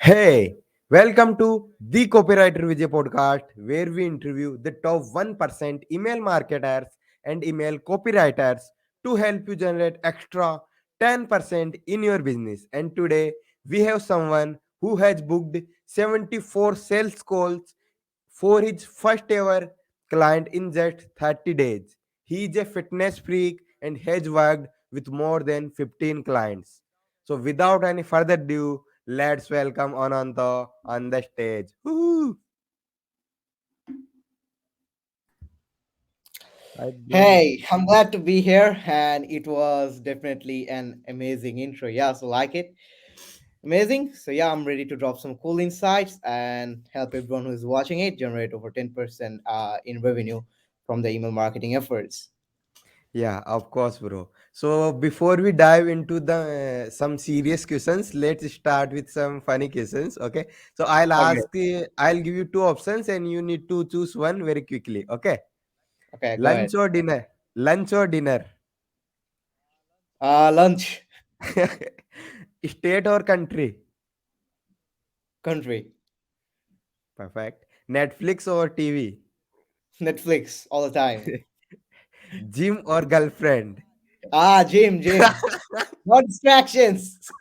Hey, welcome to the Copywriter Vijay podcast, where we interview the top 1% email marketers and email copywriters to help you generate extra 10% in your business. And today we have someone who has booked 74 sales calls for his first ever client in just 30 days. He is a fitness freak and has worked with more than 15 clients. So, without any further ado, let's welcome Ananta on the stage. Woohoo! I do. Hey, I'm glad to be here, and it was definitely an amazing intro. Yeah, so like it. Amazing. So, yeah, I'm ready to drop some cool insights and help everyone who's watching it generate over 10% in revenue from the email marketing efforts. Yeah, of course, bro. So before we dive into the some serious questions, let's start with some funny questions. Okay. So Okay, I'll give you two options, and you need to choose one very quickly. Okay. okay, go Lunch ahead. or dinner? Lunch or dinner? Lunch, State or country? country, Perfect. Netflix or TV? Netflix, all the time. Gym or girlfriend? Gym. No distractions.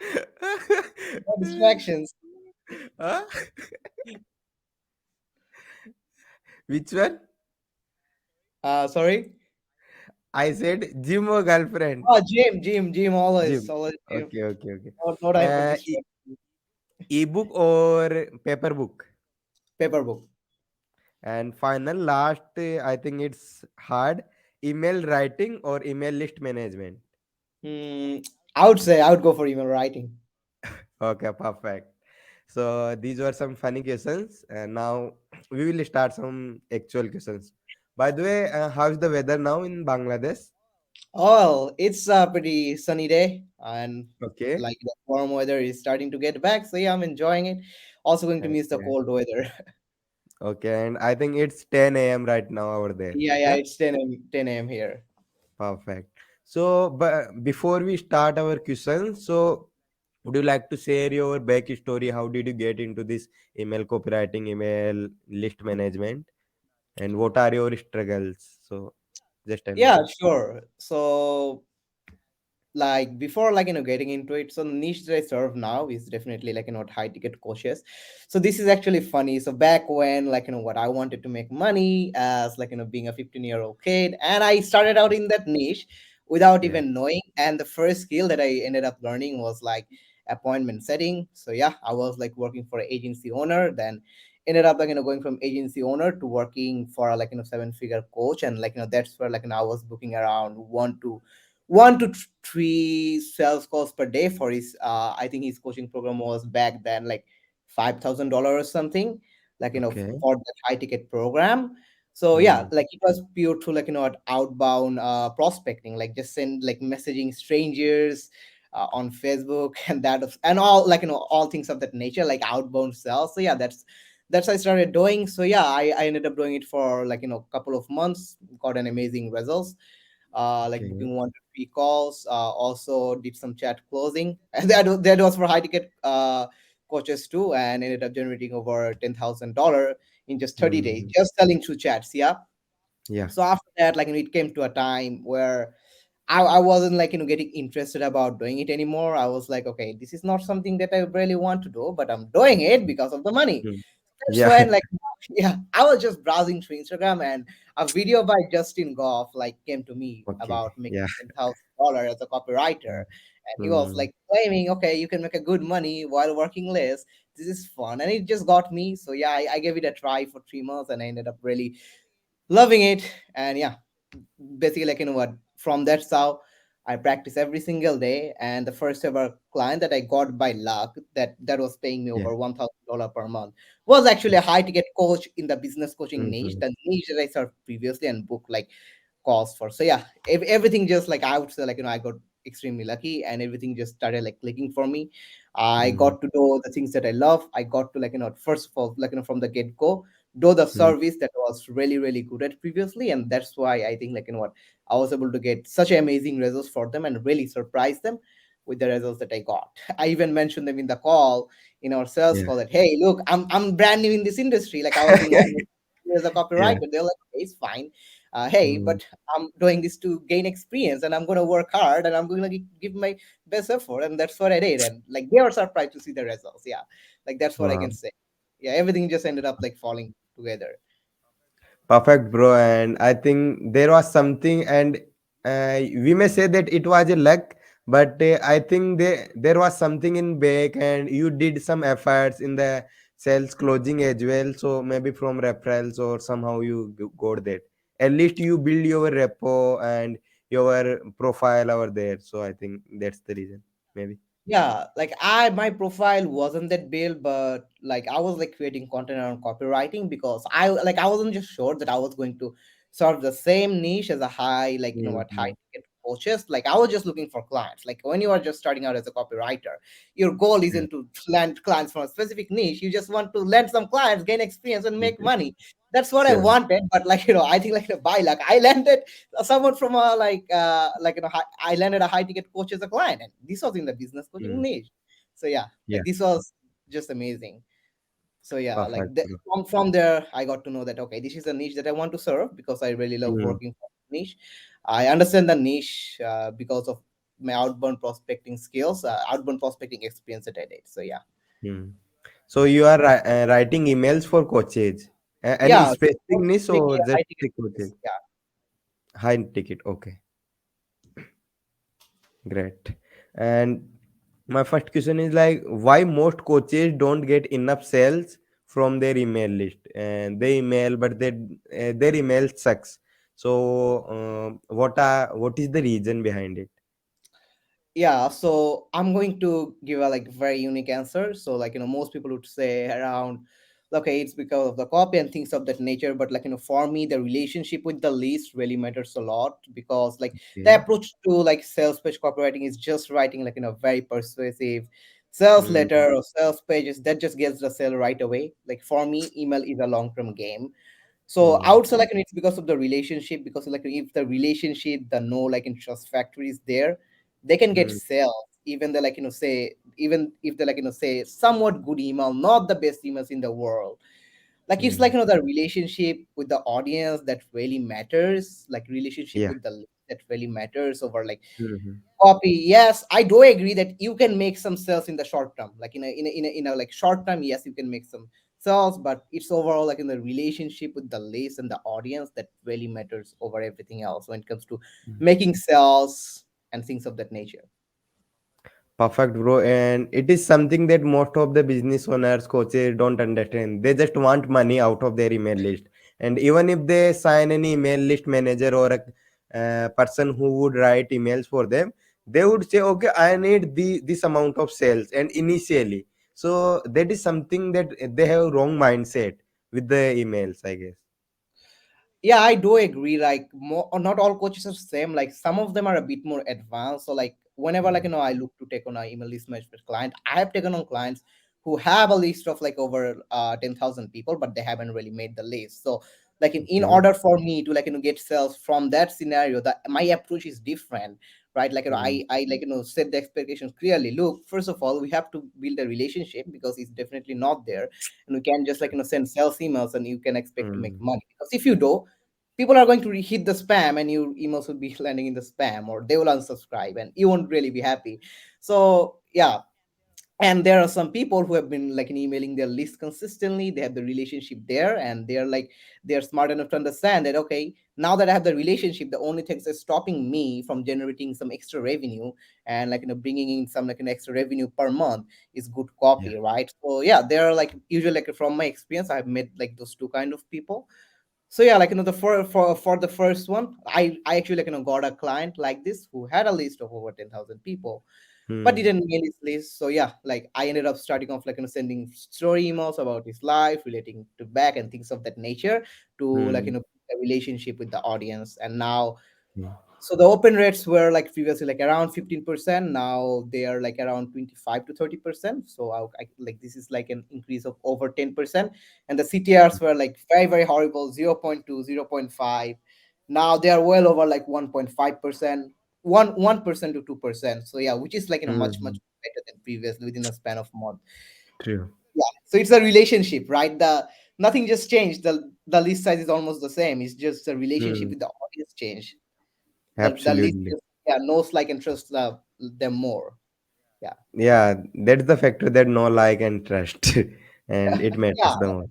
No distractions. Huh? Which one? Sorry. I said gym or girlfriend? Gym, always, Gym. always gym. Okay, okay, okay. No time for Uh, distraction. ebook or paper book? Paper book. And final, last, I think it's hard. Email writing or email list management? Hmm, I would say I would go for email writing. Okay, perfect. So these were some funny questions, and now we will start some actual questions. By the way, how's the weather now in Bangladesh? Oh, it's a pretty sunny day, and Okay, like the warm weather is starting to get back. So yeah, I'm enjoying it. Also going to miss the okay, cold weather. okay. And I think it's 10 a.m. right now over there. Yeah, Yeah, it's 10 a.m. here. perfect. So, but before we start our questions, so would you like to share your back story? How did you get into this email copywriting, email list management, and what are your struggles? So, just tell me. Yeah, sure. So like before getting into it, so the niche that I serve now is definitely high ticket coaches. So this is actually funny. So back when what I wanted to make money as being a 15-year-old kid, and I started out in that niche without Yeah. even knowing, and the first skill that I ended up learning was like appointment setting. So yeah, I was like working for an agency owner, then ended up going from agency owner to working for a 7-figure coach, and that's where I was booking around three sales calls per day for his I think his coaching program was back then like $5,000 or something, Okay. for that high ticket program. So yeah, Hmm. like it was pure to outbound prospecting, like just send like messaging strangers on Facebook and and all all things of that nature, like outbound sales. So yeah, that's I started doing. So yeah, I ended up doing it for a couple of months, got an amazing results, like Okay. booking 1 to 3 calls. Also did some chat closing, and that was for high ticket coaches too, and ended up generating over $10,000 in just 30 days, Hmm. just selling through chats. Yeah. Yeah. So after that, it came to a time where I wasn't getting interested about doing it anymore. I was like, okay, this is not something that I really want to do, but I'm doing it because of the money. Hmm. That's Yeah. when yeah, I was just browsing through Instagram, and a video by Justin Goff came to me Okay. about making Yeah. $10,000 as a copywriter, and he was Hmm. claiming, okay, you can make a good money while working less. This is fun, and it just got me. So yeah, I gave it a try for 3 months, and I ended up really loving it. And yeah, basically what, from that's how I practice every single day. And the first ever client that I got by luck, that was paying me Yeah. over $1,000 per month, was actually a high ticket coach in the business coaching niche, Hmm. the niche that I served previously and booked calls for. So yeah, everything just I would say I got extremely lucky, and everything just started clicking for me. I Hmm. got to do the things that I love. I got to first of all from the get go do the Hmm. service that was really good at previously, and that's why I think I was able to get such amazing results for them and really surprise them. with the results that I got. I even mentioned them in the call, in our sales Yeah. call, that hey, look, I'm brand new in this industry. Like I was doing almost as a Yeah. copywriter. They're like, okay, it's fine. Hey, Mm. but I'm doing this to gain experience, and I'm gonna work hard, and I'm gonna give my best effort, and that's what I did. And like they were surprised to see the results. Yeah, like that's what I Wow. can say. Yeah, everything just ended up like falling together. Perfect, bro. And I think there was something, and we may say that it was a luck, but I think there was something in back, and you did some efforts in the sales closing as well. So maybe from referrals or somehow you got that. At least you build your repo and your profile over there. So I think that's the reason. Maybe. Yeah, like my profile wasn't that built, but like I was like creating content around copywriting, because I wasn't just sure that I was going to serve the same niche as a high, like high Mm-hmm. ticket coaches. Like I was just looking for clients. Like when you are just starting out as a copywriter, your goal Yeah. isn't to land clients from a specific niche. You just want to land some clients, gain experience, and make money. That's what I Sure. wanted. But like I think like by luck I landed someone from a I landed a high ticket coach as a client, and this was in the business coaching Mm. niche. So yeah, Yeah. like this was just amazing. So yeah, like Perfect, bro. from there I got to know that okay, this is a niche that I want to serve, because I really love Mm. working for niche. I understand the niche because of my outbound prospecting skills, outbound prospecting experience that I did. So yeah. Mm. So you are writing emails for coaches. Any Yeah, specific so niche specifically or a just high ticket the coaches? coaches. Yeah. High ticket. Okay, great. And my first question is like, why most coaches don't get enough sales from their email list? And they email, but their email sucks. So, what is the reason behind it? Yeah, so I'm going to give a like very unique answer. So like most people would say around, okay, it's because of the copy and things of that nature. But like for me, the relationship with the list really matters a lot, because like the Okay. approach to like sales page copywriting is just writing like very persuasive sales Mm, letter or sales pages that just gets the sale right away. Like for me, email is a long term game. So I mm, would say like it's because of the relationship, because like if the relationship, the no like interest factor is there, they can get mm, sales. Even the say, even if they say somewhat good email, not the best emails in the world. Like it's mm. the relationship with the audience that really matters, like relationship Yeah. with the that really matters over like Mhm. copy. Yes, I do agree that you can make some sales in the short term, like like short term, yes, you can make some sales, but it's overall like in the relationship with the list and the audience that really matters over everything else when it comes to making sales and things of that nature. Perfect, bro. And it is something that most of the business owners, coaches don't understand. They just want money out of their email list. And even if they sign an email list manager or a person who would write emails for them, they would say, okay, I need this amount of sales. And initially, so that is something that they have wrong mindset with the emails, I guess. Yeah, I do agree. Like, not all coaches are same. Like, some of them are a bit more advanced. So, like, whenever Mm, I look to take on a email list management client, I have taken on clients who have a list of like over 10,000 people, but they haven't really made the list. So, like, in okay. order for me to get sales from that scenario, that my approach is different, right? Like, Mm, I set the expectations clearly. Look, first of all, we have to build a relationship, because it's definitely not there, and we can just send sales emails and you can expect to make mm, money, because if you do, people are going to hit the spam, and your emails will be landing in the spam, or they will unsubscribe and you won't really be happy. So yeah, and there are some people who have been emailing their list consistently. They have the relationship there, and they're smart enough to understand that okay, now that I have the relationship, the only thing that's stopping me from generating some extra revenue and bringing in some an extra revenue per month is good yeah. copy, right? So yeah, there are usually from my experience, I've met those two kind of people. So yeah, the for the first one, I actually got a client like this who had a list of over 10,000 people, but Mm, didn't mail his list. So yeah, like I ended up starting off sending story emails about his life, relating to back and things of that nature, to mm, a relationship with the audience. And now, mm, so the open rates were previously around 15%. Now they are around 25 to 30%. So this is an increase of over 10%. And the CTRs were very, very horrible, zero point 0.2, zero point 0.5. Now they are well over 1.5%. 1% to 2%. So yeah, which is like much Hmm. much better than previously within a span of month. True. Yeah, so it's a relationship, right? The nothing just changed. The list size is almost the same. It's just the relationship Hmm. with the audience change. The list Absolutely. just, yeah, knows, like, and trusts them more. Yeah. Yeah, that's the factor that no like and trust, and it Yeah. matters the most.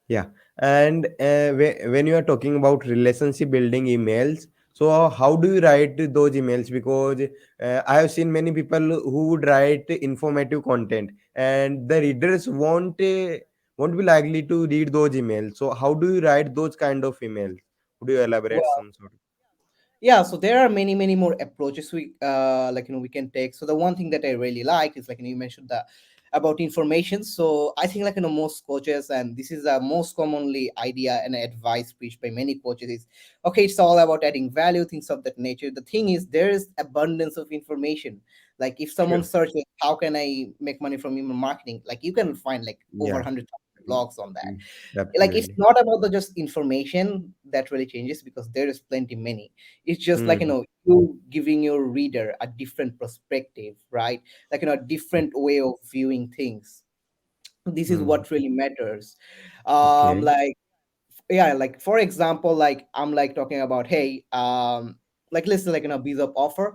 Yeah, and when you are talking about relationship building emails, so how do you write those emails? Because I have seen many people who would write informative content, and the readers won't be likely to read those emails. So how do you write those kind of emails? Would you elaborate some sort? Yeah, so there are many many more approaches we we can take. So the one thing that I really like is, you mentioned the about information. So I think, most coaches, and this is the most commonly idea and advice preached by many coaches, is okay, it's all about adding value, things of that nature. The thing is, there is abundance of information. Like, if someone True. searches how can I make money from email marketing, like, you can find like over Yeah. 100,000 blogs on that. Mm. Like, it's Absolutely. not about the just information that really changes, because there is plenty many. It's just Hmm. you giving your reader a different perspective, right? A different way of viewing things. This is Hmm. what really matters. Okay. Like, yeah, like, for example, like, I'm like talking about, hey, let's say, piece of offer,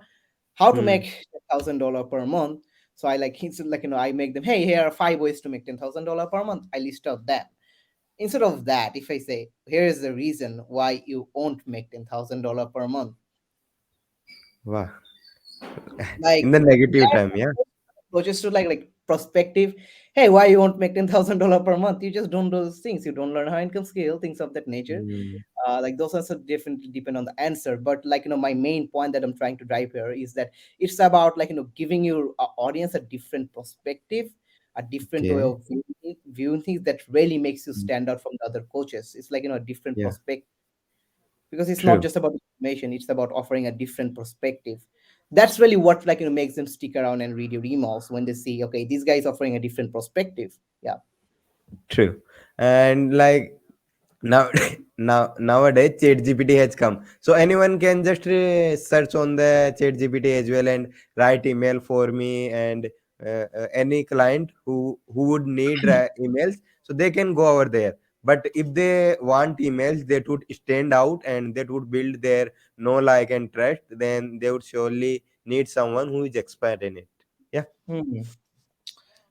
how to Hmm. make $10,000 per month. So I like hints, I make them, hey, here are 5 ways to make $10,000 per month. I list out that. Instead of that, if I say, here is the reason why you won't make $10,000 per month, Wow. like, In the negative that time, yeah. approaches to like prospective. Hey, why you won't make $10,000 per month? You just don't do those things. You don't learn how income scale, things of that nature. Hmm. Like, those also definitely depend on the answer. But, my main point that I'm trying to drive here is that it's about, giving your audience a different perspective, a different way Okay. of viewing things that really makes you Mm. stand out from the other coaches. It's a different Yeah. perspective, because it's not True. just about information, it's about offering a different perspective. That's really what, makes them stick around and read your emails, when they see, okay, this guy is offering a different perspective. Yeah. True. And like now, nowadays, ChatGPT has come, so anyone can just search on the ChatGPT as well and write email for me. And any client who would need emails, so they can go over there. But if they want emails that would stand out and that would build their know, like, and trust, then they would surely need someone who is expert in it. Yeah, Hmm.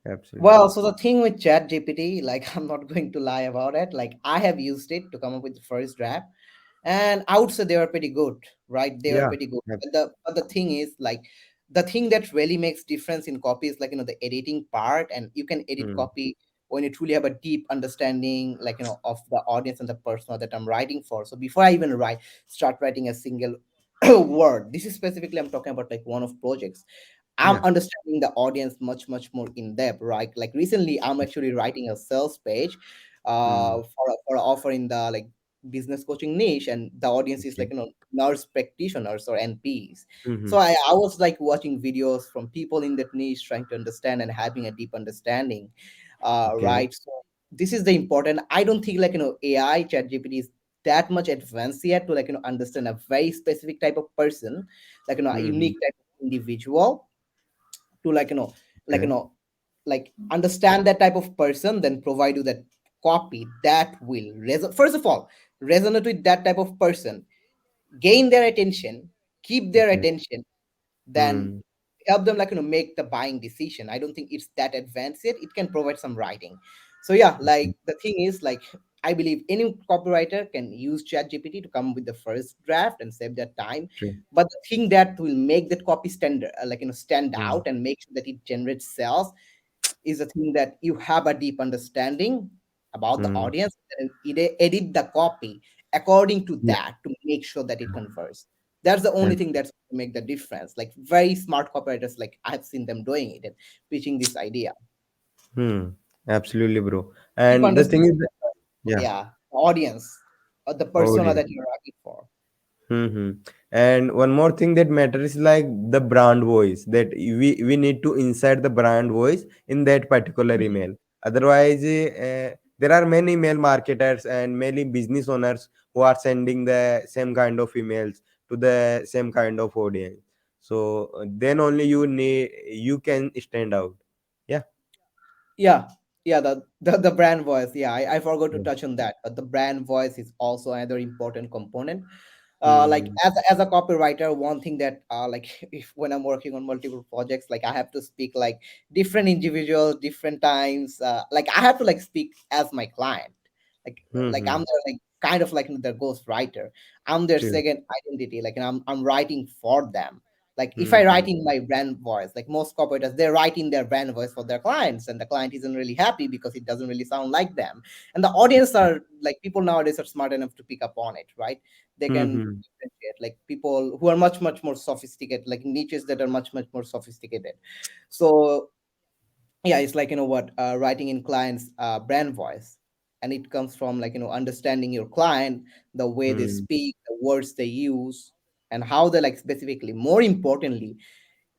absolutely. Well, so the thing with Chat GPT, like, I'm not going to lie about it. Like, I have used it to come up with the first draft, and I would say they were pretty good, right? They were Yeah. pretty good. Ab- But the thing is, like, the thing that really makes difference in copy is, the editing part. And you can edit Hmm. copy when you truly have a deep understanding, of the audience and the persona that I'm writing for. So before I even start writing a single word, this is specifically, I'm talking about like one of projects, I'm Yeah. understanding the audience much much more in depth, right? Like, recently I'm actually writing a sales page Hmm. for a offer in the, like, business coaching niche, and the audience is Okay. like, nurse practitioners or NPs. So Hmm. I was like watching videos from people in that niche, trying to understand and having a deep understanding, Okay. right? So this is the important. I don't think, AI chat GPT is that much advanced yet to, understand a very specific type of person, a Mhm. unique type of individual, to, like you Okay. know like understand that type of person, then provide you that copy that will first of all resonate with that type of person, gain their attention, keep their Okay. attention, then Hmm. help them, make the buying decision. I don't think it's that advanced yet. It can provide some writing. So yeah, Okay. like, the thing is, like, I believe any copywriter can use chat gpt to come with the first draft and save their time. True. But the thing that will make that copy stand Hmm. out and make sure that it generates sales is the thing that you have a deep understanding about the Hmm. audience, and edit the copy according to Yeah. that to make sure that it converts. That's the only Ab- thing that's going to make the difference. Like, very smart copywriters, like, I've seen them doing it and pitching this idea. Hmm. Absolutely, bro. Keep And the thing understanding, is, that, yeah, yeah, the audience or the persona audience. that you're writing for. Mm-hmm. And one more thing that matters is like the brand voice, that we need to insert the brand voice in that particular email. Otherwise, there are many email marketers and many business owners who are sending the same kind of emails to the same kind of audience. So then only you can stand out. Yeah. Yeah, yeah, the brand voice. Yeah, I forgot to Yeah. touch on that, but the brand voice is also another important component. Like Hmm. as a copywriter, one thing that like if when I'm working on multiple projects, like I have to speak like different individuals, different times. Like I have to like speak as my client. Like I'm Hmm. their like kind of like the ghost writer. I'm their True. second identity. Like and I'm writing for them. Like if I Hmm. write in my brand voice, like most copywriters, they're writing their brand voice for their clients, and the client isn't really happy because it doesn't really sound like them. And the audience are like people nowadays are smart enough to pick up on it, right? They can Hmm. differentiate, like people who are much more sophisticated, like niches that are much more sophisticated. So yeah, it's like what writing in clients brand voice, and it comes from like understanding your client, the way they Hmm. speak, the words they use, and how they like specifically. More importantly,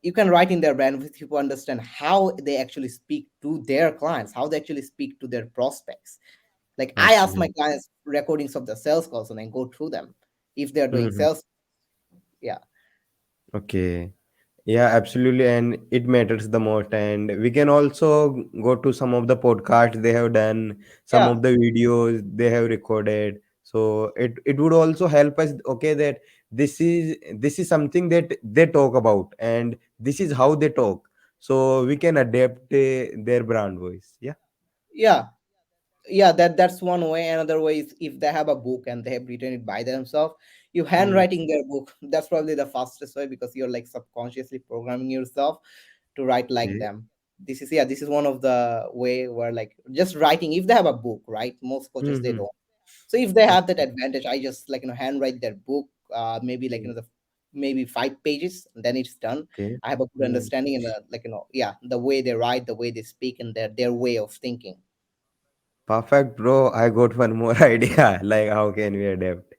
you can write in their brand with people understand how they actually speak to their clients, how they actually speak to their prospects. Like I ask my Absolutely. clients recordings of the sales calls and then go through them if they're doing Hmm. sales. Yeah, Okay. Yeah, absolutely. And it matters the most. And we can also go to some of the podcasts they have done, some yeah, of the videos they have recorded. So it would also help us, okay, that this is something that they talk about and this is how they talk. So we can adapt their brand voice. Yeah. yeah, yeah. That's one way. Another way is if they have a book and they have written it by themselves, you Hmm. handwriting their book. That's probably the fastest way because you're like subconsciously programming yourself to write like Okay. them. This is one of the way where like just writing if they have a book, right? Most coaches they Hmm. don't. So if they have that Okay. advantage, I just like handwrite their book, maybe like the maybe 5 pages, and then it's done. Okay. I have a good Hmm. understanding and like yeah, the way they write, the way they speak, and their way of thinking. Perfect, bro. I got one more idea. Like, how can we adapt?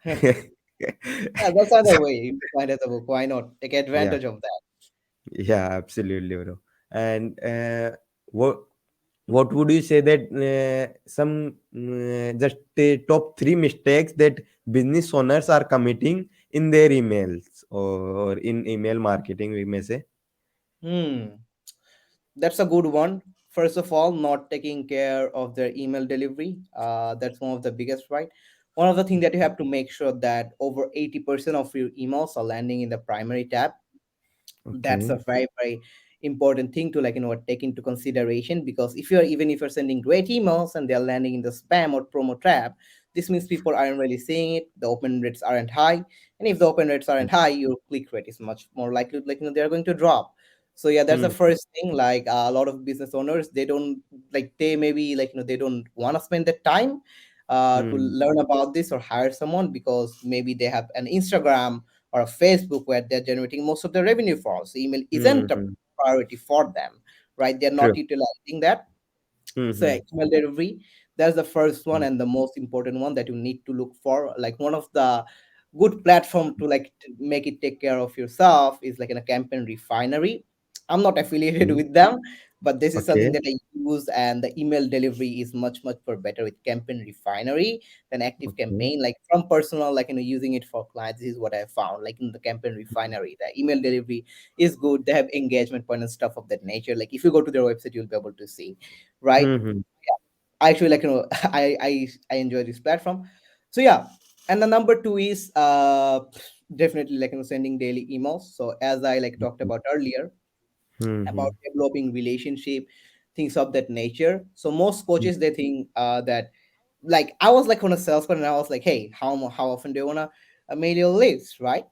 Yeah, that's another So, way. If you find as a book, why not take yeah, advantage of that? yeah, absolutely, bro. And what would you say that some just top three mistakes that business owners are committing in their emails or in email marketing, we may say? Hmm. That's a good one. First of all, not taking care of their email delivery. That's one of the biggest, right? One of the things that you have to make sure that over 80% of your emails are landing in the primary tab. That's a Okay. very important thing to like take into consideration, because if you're sending great emails and they're landing in the spam or promo tab, this means people aren't really seeing it, the open rates aren't high, and if the open rates aren't high, your click rate is much more likely like they're going to drop. So yeah, that's the Hmm. first thing. Like a lot of business owners, they don't like they maybe like they don't want to spend the time to Hmm. learn about this or hire someone, because maybe they have an Instagram or a Facebook where they're generating most of the revenue for. So email Hmm. isn't a Hmm. priority for them, right? They're not True. utilizing that. Hmm. So Hmm. email delivery, that's the first one Hmm. and the most important one that you need to look for. Like one of the good platform to like to make it take care of yourself is like in a campaign refinery. I'm not affiliated Okay. with them, but this is something Okay. that I use, and the email delivery is much more better with campaign refinery than active Okay. campaign. Like from personal, like using it for clients, this is what I found. Like in the campaign refinery, the email delivery is good. They have engagement point and stuff of that nature. Like if you go to their website, you'll be able to see, right? Hmm. Hmm. I actually like I enjoy this platform. So yeah, and the number two is definitely like sending daily emails. So as I like talked about earlier Hmm. about Hmm. developing relationship, things of that nature. So most Hmm. coaches they think that like I was like on a salesman and I was like, hey, how often do you wanna mail your list, right?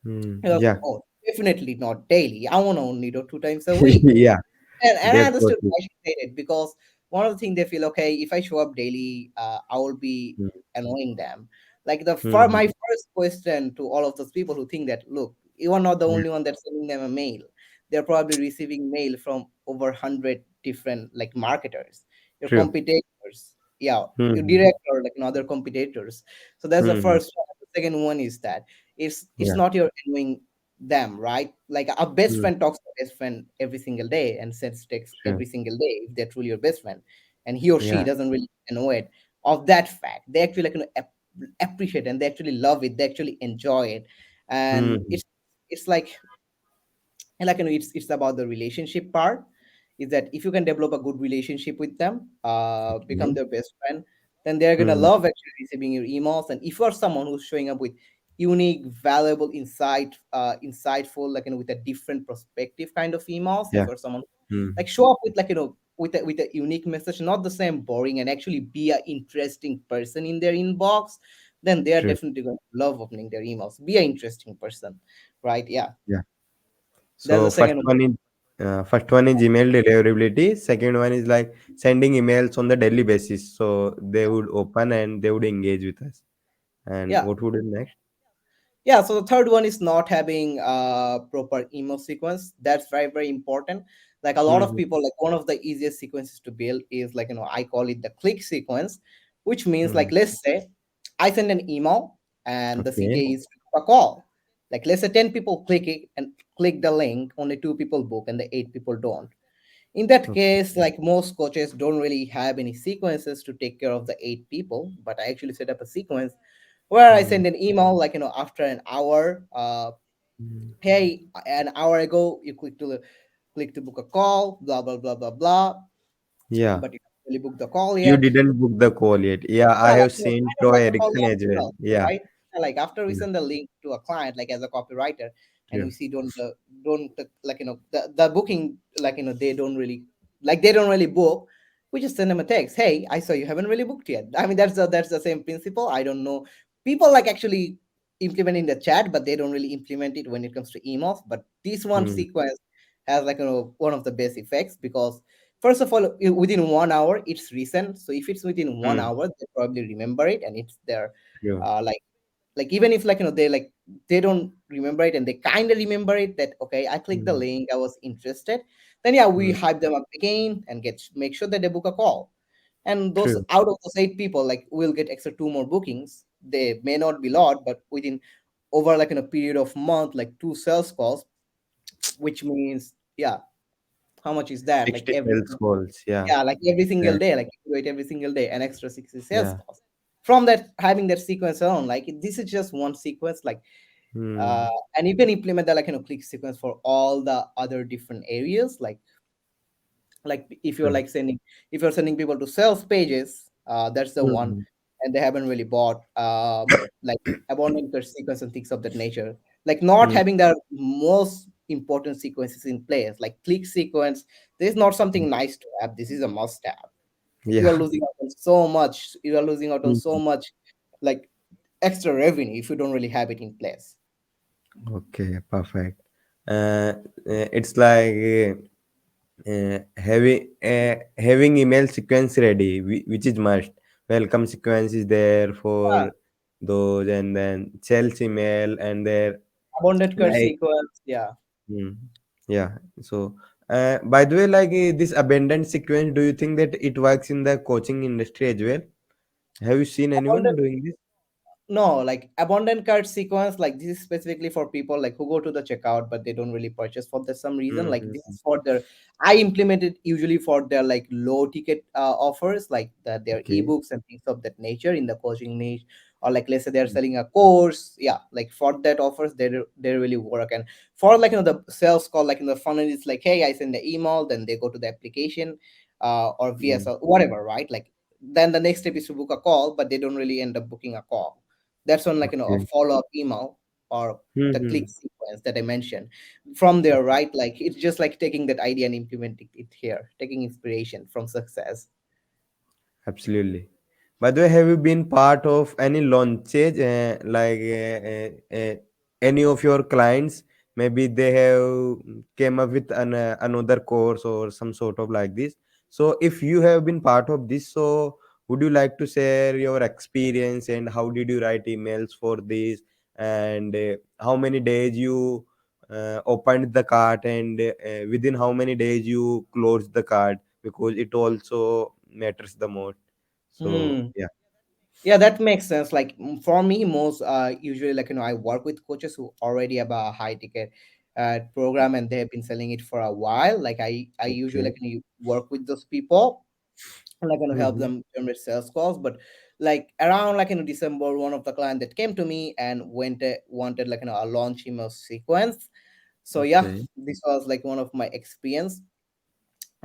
Hmm. He was like, Yeah. oh, definitely not daily. I wanna only do 2 times a week. Yeah. And I That's what understood it. why she said it, because one of the things they feel, okay, if I show up daily, I will be Hmm. annoying them. Like the for Hmm. my first question to all of those people who think that, look, you are not the Yeah. only one that's sending them a mail. They're probably receiving mail from over 100 different like marketers, your True. competitors, yeah, your Hmm. direct or like other competitors. So that's the Hmm. first one. The second one is that it's Yeah. not your annoying them, right? Like a best Hmm. friend talks to a best friend every single day and sends texts True. every single day if they're truly your best friend, and he or she Yeah. doesn't really know it of that fact. They actually like appreciate and they actually love it. They actually enjoy it. And Hmm. it's like it's about the relationship part. Is that if you can develop a good relationship with them, become Okay. their best friend, then they're gonna Hmm. love actually receiving your emails. And if you're someone who's showing up with unique, valuable, insightful, with a different perspective kind of emails, if Yeah. you're someone Hmm. like show up with with a unique message, not the same boring, and actually be a interesting person in their inbox, then they are True. definitely going to love opening their emails. Be an interesting person, right? Yeah, Yeah. that's So the second one. first one is email deliverability. Second one is like sending emails on the daily basis. So they would open and they would engage with us. And Yeah. what would be next? Yeah, so the third one is not having a proper email sequence. That's very, very important. Like a lot of Hmm. people, like one of the easiest sequences to build is I call it the click sequence, which means Hmm. like, let's say I send an email and the CTA Okay. is a call. Like, let's say 10 people click it and click the link, only 2 people book and the 8 people don't. In that Okay. case, like most coaches don't really have any sequences to take care of the 8 people, but I actually set up a sequence where I Hmm. send an email after an hour. Hmm. Hey, an hour ago you click to book a call, blah blah blah blah blah, Yeah. but you haven't really booked the call You yet. didn't book the call yet. Yeah, I Yeah, have seen kind of Troy like a Erickson follow-up as well. email, Yeah. right? Like after we Yeah. send the link to a client, like as a copywriter, and we True. see don't the booking, they don't really they don't really book. We just send them a text. Hey, I saw you haven't really booked yet. I mean, that's the same principle. I don't know. People like actually implement in the chat, but they don't really implement it when it comes to emails. But this one Hmm. sequence has one of the best effects because first of all, within 1 hour, it's recent. So if it's within one Hmm. hour, they probably remember it, and it's there. True. Like even if they don't remember it, and they kind of remember it that okay, I clicked the Hmm. link, I was interested. Then yeah, we Hmm. hype them up again and make sure that they book a call. And those True. out of those 8 people, like we'll get extra 2 more bookings. They may not be a lot, but within over in a period of month, like 2 sales calls, which means yeah, how much is that? Like 60 sales calls. Yeah. yeah, like every single That. day, like you do it every single day, an extra 60 sales Yeah. calls. From that, having that sequence alone, like this is just one sequence, uh, Hmm. and you can implement that click sequence for all the other different areas. Like if you're True. like sending if you're sending people to sales pages, that's the one, Hmm. and they haven't really bought like abandoned cart sequence and things of that nature. Like not Hmm. having the most important sequences in place, like click sequence. This is not something nice to have. This is a must have. You are Yeah. losing out on so much. You are losing out on so Hmm. much, like extra revenue if you don't really have it in place. Okay. Perfect. It's like having email sequence ready, which is must. Welcome sequence is there Yeah, for those, and then sales email, and there abundant cart like. sequence. Yeah, Hmm. Yeah. So, by the way, like this abundant sequence, do you think that it works in the coaching industry as well? Have you seen anyone abundant. doing this? No, like abundant cart sequence, like this is specifically for people like who go to the checkout but they don't really purchase for some reason. Like this Mm-hmm. is for their I implement it usually for their like low ticket offers, like their Okay. ebooks and things of that nature in the coaching niche. Or like let's say they're selling a course, yeah, like for that offers they really work. And for the sales call, like in the funnel, it's like hey, I send the email, then they go to the application or Mm. VSL, whatever, right? Like then the next step is to book a call, but they don't really end up booking a call. That's when a Okay. follow-up email or the click Mm-hmm. sequence that I mentioned. From there, right, like it's just like taking that idea and implementing it here, taking inspiration from success. Absolutely. By the way, have you been part of any launches, any of your clients? Maybe they have came up with another course or some sort of like this. So, if you have been part of this, so would you like to share your experience and how did you write emails for this, and how many days you opened the cart, and within how many days you closed the cart, because it also matters the most. So Hmm. yeah. Yeah, that makes sense. Like for me, most usually I work with coaches who already have a high ticket program and they have been selling it for a while. Like I usually Okay. work with those people, I'm not going to help Mm-hmm. them generate sales calls. But like around like December, one of the client that came to me and wanted like a launch email sequence. So yeah, Okay. this was like one of my experience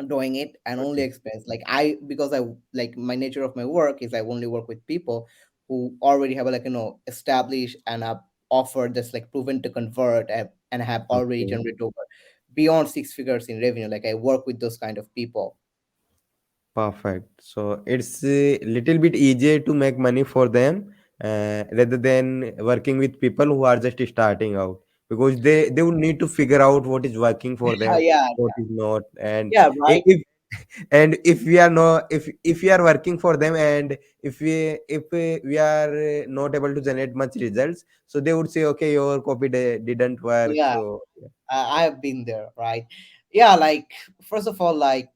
doing it, and only Okay. experience, like I, because I, like my nature of my work is I only work with people who already have a, like established and have offered that's like proven to convert, and have already Okay. generated over beyond six figures in revenue. Like I work with those kind of people. Perfect. So it's a little bit easier to make money for them rather than working with people who are just starting out, because they would need to figure out what is working for them, Yeah, what is not, and yeah, right. if and if we are no if we are working for them, and if we are not able to generate much results, so they would say, okay, your copy didn't work. Yeah, So I have been there, right? Yeah, like first of all, like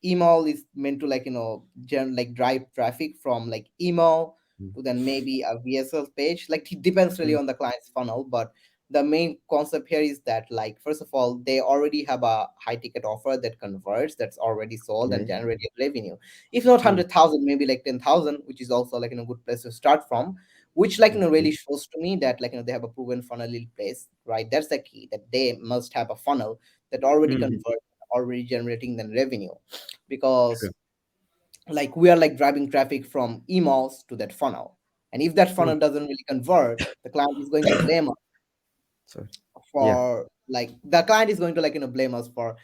email is meant to like like drive traffic from like email mm, to then maybe a VSL page. Like it depends really mm, on the client's funnel, but the main concept here is that, like, first of all, they already have a high ticket offer that converts, that's already sold and okay. generated revenue. If not Mm, 100,000, maybe like 10,000, which is also like a good place to start from, which like okay. really shows to me that like they have a proven funnel in place, right? That's the key, that they must have a funnel that already Mhm. converts, already generating then revenue, because Sure. like we are like driving traffic from emails to that funnel, and if that Mm. funnel doesn't really convert, the client is going to blame us Sorry. Yeah. for, like the client is going to like blame us for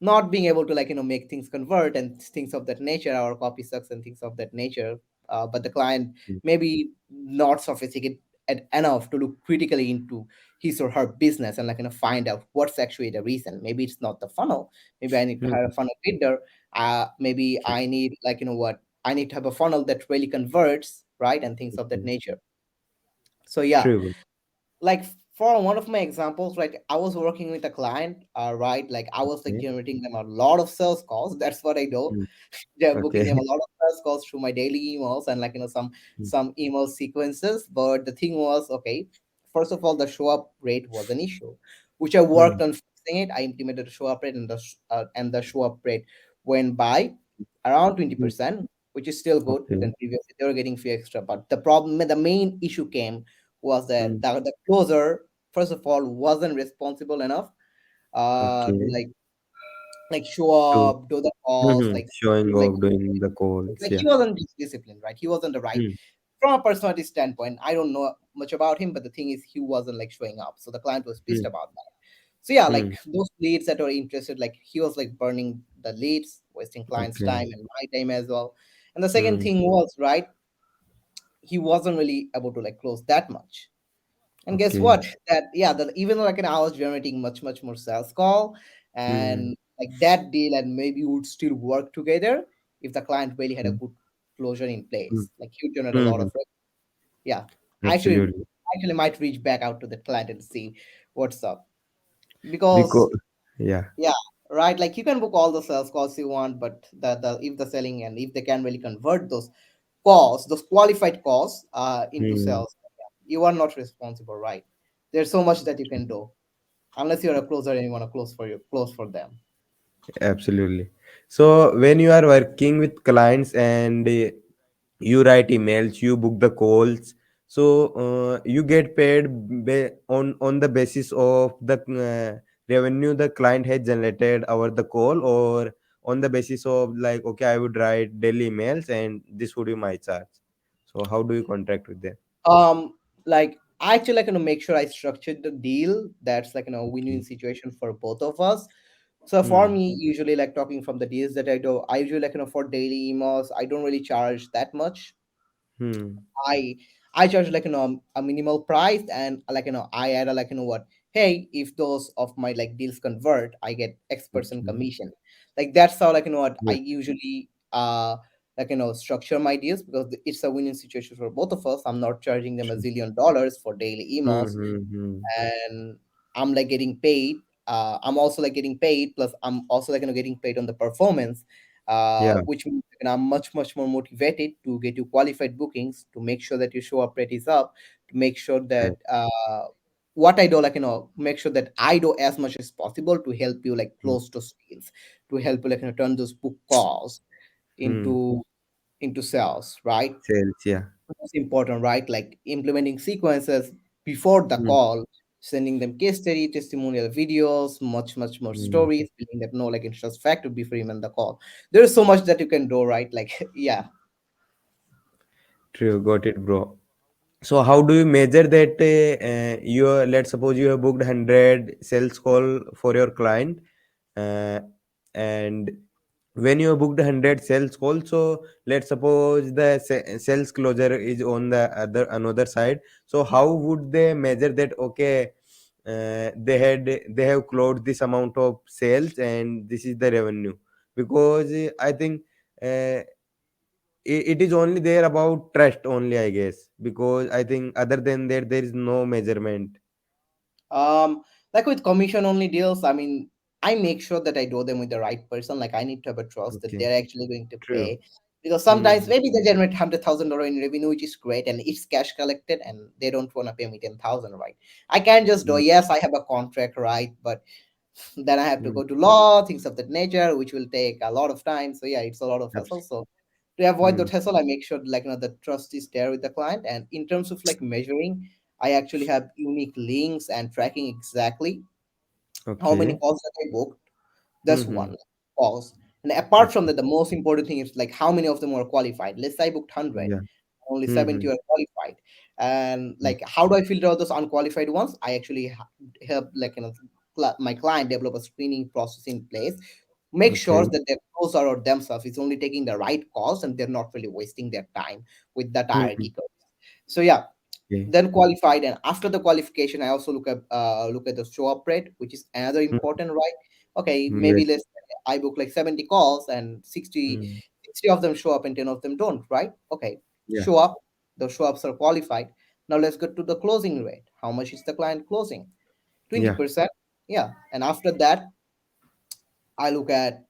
not being able to like make things convert and things of that nature, our copy sucks and things of that nature. But the client Mm, maybe not sophisticated enough to look critically into his or her business and like find out what's actually the reason. Maybe it's not the funnel, maybe I need to hire a mm, funnel builder. Maybe sure. I need like what, I need to have a funnel that really converts, right, and things of that Okay. nature. So yeah, True. like for one of my examples, like I was working with a client, right, like I was like Okay. generating them a lot of sales calls. That's what I do. Mm, They're booking okay. them a lot of sales calls through my daily emails and like Mm, some email sequences. But the thing was, okay, first of all, the show up rate was an issue, which I worked mm, on fixing it. I implemented the show up rate, and the show up rate went by around mm, 20%, which is still good okay. than previously. They were getting few extra, but the problem, the main issue came was that Mm, the closer, first of all, wasn't responsible enough, okay. like show To up, do the calls, like showing like off, doing the calls. like Yeah. he wasn't disciplined, right? He wasn't the right, Mm, from a personality standpoint. I don't know much about him, but the thing is, he wasn't like showing up. So the client was pissed mm, about that. So yeah, like mm, those leads that were interested, like he was like burning the leads, wasting clients' okay. time and my time as well. And the second Mm, thing was, right, he wasn't really able to like close that much. And guess okay. what? That yeah, that even though like I was generating much more sales call, Mm, and like that deal and maybe would still work together if the client really had a mm, good closure in mm, place. Like he would generate a lot of mhm. yeah. I Absolutely. actually might reach back out to the client and see what's up. Because Because yeah. yeah, right. Like you can book all the sales calls you want, but the if the selling and if they can really convert those calls, those qualified calls into Mm, sales, you are not responsible, right? There's so much that you can do unless you're a closer and you want to close for them. absolutely. So when you are working with clients and you write emails, you book the calls, so you get paid on the basis of the revenue the client has generated over the call, or on the basis of like, okay, I would write daily emails and this would be my charge. So how do you contract with them? Um, like I actually like make sure I structured the deal that's like win-win Okay. situation for both of us. So for Hmm. me, usually like talking from the deals that I do, I usually like for daily emails, I don't really charge that much. Hmm. I I charge like a minimal price, and like I add a like what, hey, if those of my like deals convert, I get X% Okay. commission. Like that's how like what I Good. usually like structure my deals, because it's a winning situation for both of us. I'm not charging them a Sure. zillion dollars for daily Hmm. emails, Hmm. Hmm. and I'm like getting paid. I'm also like getting paid. Plus, I'm also like getting paid on the performance, Yeah. which means I'm much more motivated to get you qualified bookings, to make sure that your show up rate is up, to make sure that Right. what I do, like make sure that I do as much as possible to help you like Hmm. close those deals, to help you like turn those book calls Hmm. into into sales, right? Sales, yeah. It's important, right? Like implementing sequences before the Mm, call, sending them case study, testimonial videos, much more mm. stories, building that no like interest factor before even the call. There's so much that you can do, right? Like, yeah. True, got it, bro. So how do you measure that you, let's suppose you have booked 100 sales call for your client, uh, and when you have booked 100 sales call, so let's suppose the sales closure is on the other another side. So how would they measure that? Okay, they have closed this amount of sales and this is the revenue, because I think uh, it is only there about trust only, I guess, because I think other than that there is no measurement. Like with commission only deals, I mean, I make sure that I do them with the right person. Like I need to have a trust that Okay, they're actually going to true. pay. Because sometimes Hmm. maybe they generate $100,000 in revenue, which is great, and it's cash collected, and they don't want to pay me 10,000, right? I can't just do. Mm, Yes, I have a contract, right? But then I have to mm, go to law, things of that nature, which will take a lot of time. So yeah, it's a lot of hassle. abs- So to avoid mm, that hassle, I make sure like the trust is there with the client. And in terms of like measuring, I actually have unique links and tracking exactly how many okay. calls that I booked. That's Hmm. one, calls. And apart from Okay. that, the most important thing is like how many of them were qualified. Let's say I booked 100, Yeah. only Hmm. 70 are qualified. And like, how do I filter out those unqualified ones? I actually help like my client develop a screening process in place. Make sure Okay. that their closer or themselves is only taking the right calls and they're not really wasting their time with that Hmm. hierarchy. So yeah, Okay. then qualified, and after the qualification I also look at the show up rate, which is another Hmm. important, right? Okay, maybe Yes. let's say I book like 70 calls and Hmm. 60 of them show up and 10 of them don't, right? Okay, Yeah. show up, the show ups are qualified. Now let's get to the closing rate. How much is the client closing? Yeah. 20%. Yeah, and after that I look at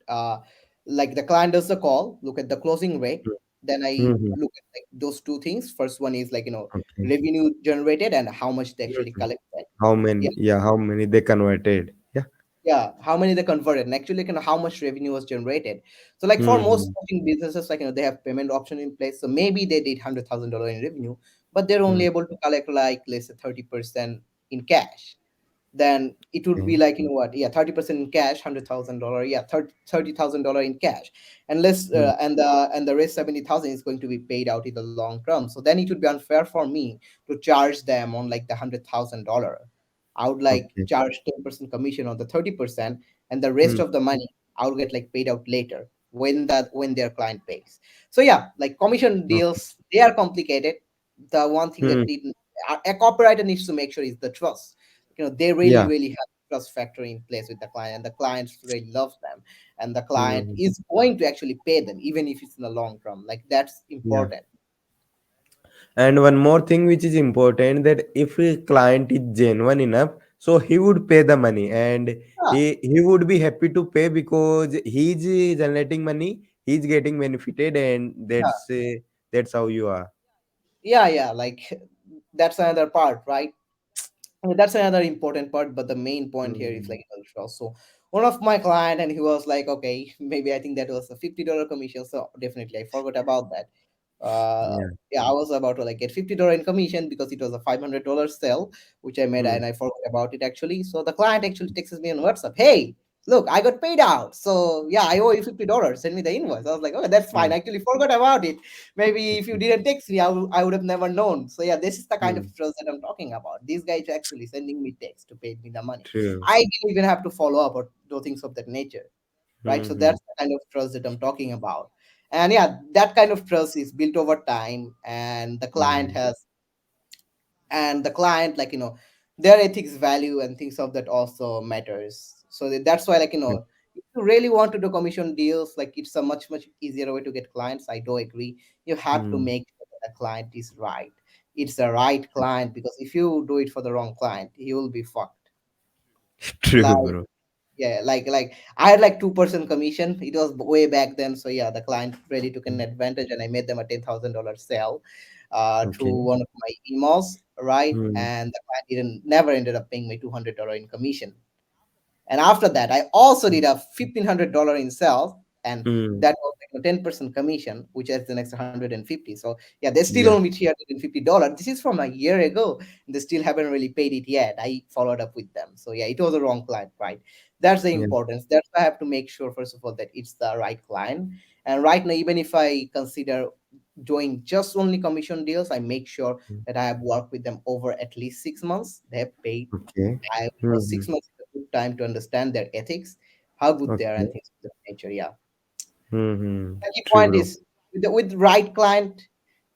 like the client does the call, look at the closing rate, then I Hmm. look at like those two things. First one is like Okay. revenue generated and how much they actually Mhm. collected. How many? Yeah, Yeah. How many they converted? Yeah. yeah, how many they converted, and actually how much revenue was generated. So like for most Hmm. coaching businesses, like they have payment option in place. So maybe they did $100,000 in revenue, but they're only Hmm. able to collect like let's say 30% in cash. Then it would be Okay. like what, yeah, 30% in cash, $100,000, yeah, $30,000 in cash. And less Hmm. and the rest 70,000 is going to be paid out in the long term. So then it would be unfair for me to charge them on like the $100,000. I would like Okay. charge 10% commission on the 30%, and the rest Hmm. of the money I will get like paid out later when their client pays. So yeah, like commission Okay. deals, they are complicated. The one thing Hmm. that a copywriter needs to make sure is the trust. They Yeah. really have trust factor in place with the client, and the clients really love them, and the client Hmm. is going to actually pay them even if it's in the long term. Like that's Yeah. important. And one more thing which is important, that if a client is genuine enough, so he would pay the money, and Yeah, he would be happy to pay because he's generating money, he's getting benefited, and yeah, that's how you are. yeah, like that's another part, right? I mean, that's another important part, but the main point here is Mm. like trust. So one of my client, and he was like, okay, maybe I think that was a $50 commission. So definitely I forgot about that. Yeah. Yeah, I was about to like get $50 in commission because it was a $500 sale which I made, Mm. and I forgot about it actually. So the client actually texts me on WhatsApp, hey, look, I got paid out. So yeah, I owe you $50. Send me the invoice. I was like, okay, that's fine. Mm. I actually forgot about it. Maybe if you Okay. didn't text me, I would have never known. So yeah, this is the kind of Mm. trust that I'm talking about. These guys actually sending me text to pay me the money. True. I didn't even have to follow up or do things of that nature, right? So Mm-hmm. that's the kind of trust that I'm talking about. And yeah, that kind of trust is built over time, and Mm. the client like their ethics value and things of that also matters. So that's why like Yeah. if you really want to do commission deals, like it's a much easier way to get clients. I do agree. You have to Mm. make sure that the client is right. It's the right client, because if you do it for the wrong client, he will be fucked. True, Like, bro. yeah, like I had like 2% commission. It was way back then. So yeah, the client really took an Mm. advantage, and I made them a $10,000 sale through Okay. one of my emails, right? Mm. And the client didn't never ended up paying me $200 in commission. And after that, I also did a $1,500 in sales, and Mm. that was like 10% commission, which adds the next 150. So yeah, they still owe Yeah. me $350. This is from a year ago. They still haven't really paid it yet. I followed up with them. So yeah, it was a wrong client, right? That's the Yeah. importance. That's why I have to make sure, first of all, that it's the right client. And right now, even if I consider doing just only commission deals, I make sure Mm. that I have worked with them over at least 6 months. They have paid. Okay. Because Hmm. 6 months is a good time to understand their ethics, how good they are, and Okay. things of that nature. Yeah. Hmm. The key True, point bro. is with right client,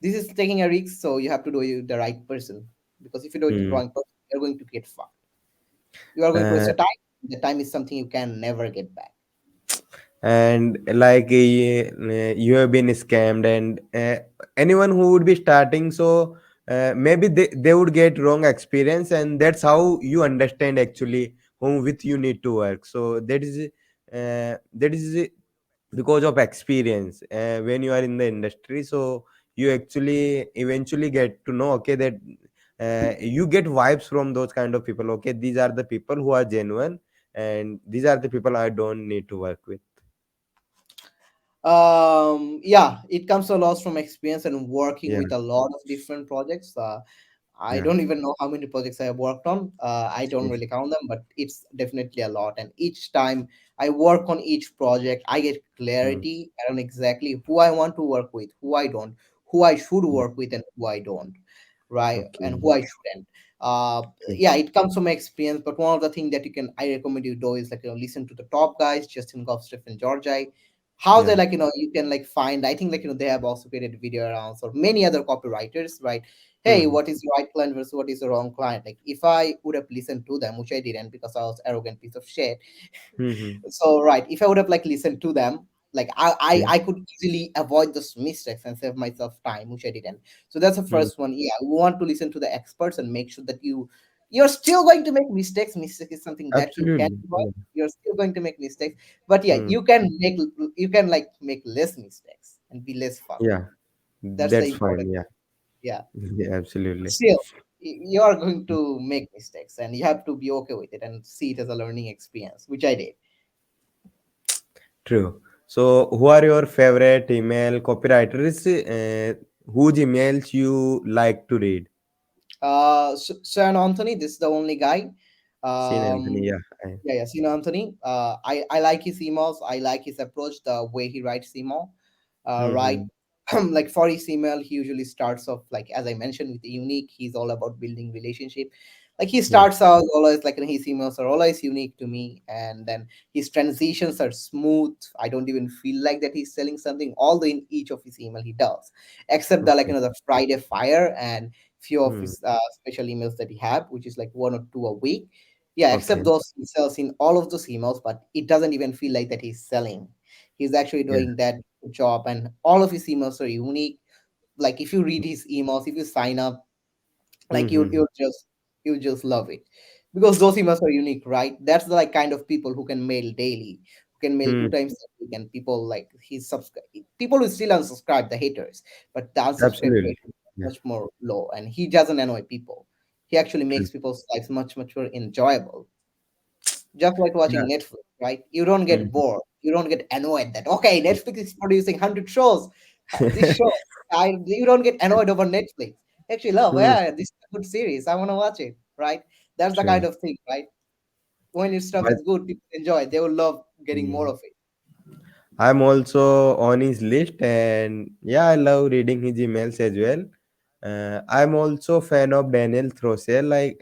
this is taking a risk, so you have to do it the right person. Because if you do it with the Hmm. wrong person, you're going to get fucked. You are going to waste Uh, your time. The time is something you can never get back. and like you have been scammed, and anyone who would be starting, so maybe they would get wrong experience, and that's how you understand actually whom with you need to work. So that is because of experience when you are in the industry. So you actually eventually get to know, okay, that you get vibes from those kind of people. Okay, these are the people who are genuine, and these are the people I don't need to work with. Yeah, it comes a lot from experience and working Yeah. with a lot of different projects. I Yeah. don't even know how many projects I have worked on. I don't Yes. really count them, but it's definitely a lot. And each time I work on each project, I get Mm. clarity around exactly who I want to work with, who I don't, who I should Mm. work with, and who I don't, right? And Okay. who I shouldn't. Uh, True. yeah, it comes from experience. But one of the things that I recommend you do is like listen to the top guys, Justin Goffstein and Georgia, how they Yeah. like you can like find. I think like they have also created video around or many other copywriters, right? Hey, Mm-hmm. what is the right client versus what is the wrong client? Like if I would have listened to them, which I didn't because I was arrogant piece of shit. Mm-hmm. So right, if I would have like listened to them, like Yeah. I could easily avoid those mistakes and save myself time, which I didn't. So that's the Mm. first one. Yeah, we want to listen to the experts and make sure that you're still going to make mistakes. Mistake is something that you can Absolutely. avoid. Yeah. You're still going to make mistakes, but yeah, Mm. you can like make less mistakes and be less fucked. Yeah. That's the That's important. fine. Yeah. Yeah. Yeah. Absolutely. Still, you are going to make mistakes and you have to be okay with it and see it as a learning experience, which I did. True. So, who are your favorite email copywriters? Whose emails you like to read? San Anthony, this is the only guy. Seen Anthony. Um, Yeah. yeah, Sina Anthony. I like his emails. I like his approach, the way he writes email. Right, Mm-hmm. like for his email, he usually starts off like as I mentioned with the unique. He's all about building relationship. Like he Yeah. starts out always like his emails are always unique to me, and then his transitions are smooth. I don't even feel like that he's selling something. Although in each of his email he does, except the like Okay. the Friday fire and few of Mm. his special emails that he have, which is like one or two a week. Yeah, except Okay. those he sells in all of those emails, but it doesn't even feel like that he's selling. He's actually Yeah. doing that job, and all of his emails are unique. Like if you read his emails, if you sign up, like Mm-hmm. you just love it because those emails are unique, right? That's the like kind of people who can mail daily, who can mail two Mm. times a week, and people like he's subscribe people who still unsubscribe, the haters, but the unsubscribe Absolutely. rate is Yeah. much more low, and he doesn't annoy people. He actually True. makes people's lives much more enjoyable, just like Yeah. watching Netflix, right? You don't get Mm-hmm. bored. You don't get annoyed that okay, Netflix is producing 100 shows. This show, you don't get annoyed over Netflix. Actually, love, Mm. yeah, this is a good series. I want to watch it, right? That's the kind True. of thing, right? When your stuff But is good, people enjoy it. They will love getting more mm, of it. I'm also on his list, and yeah, I love reading his emails as well. I'm also fan of Daniel Throsell. Like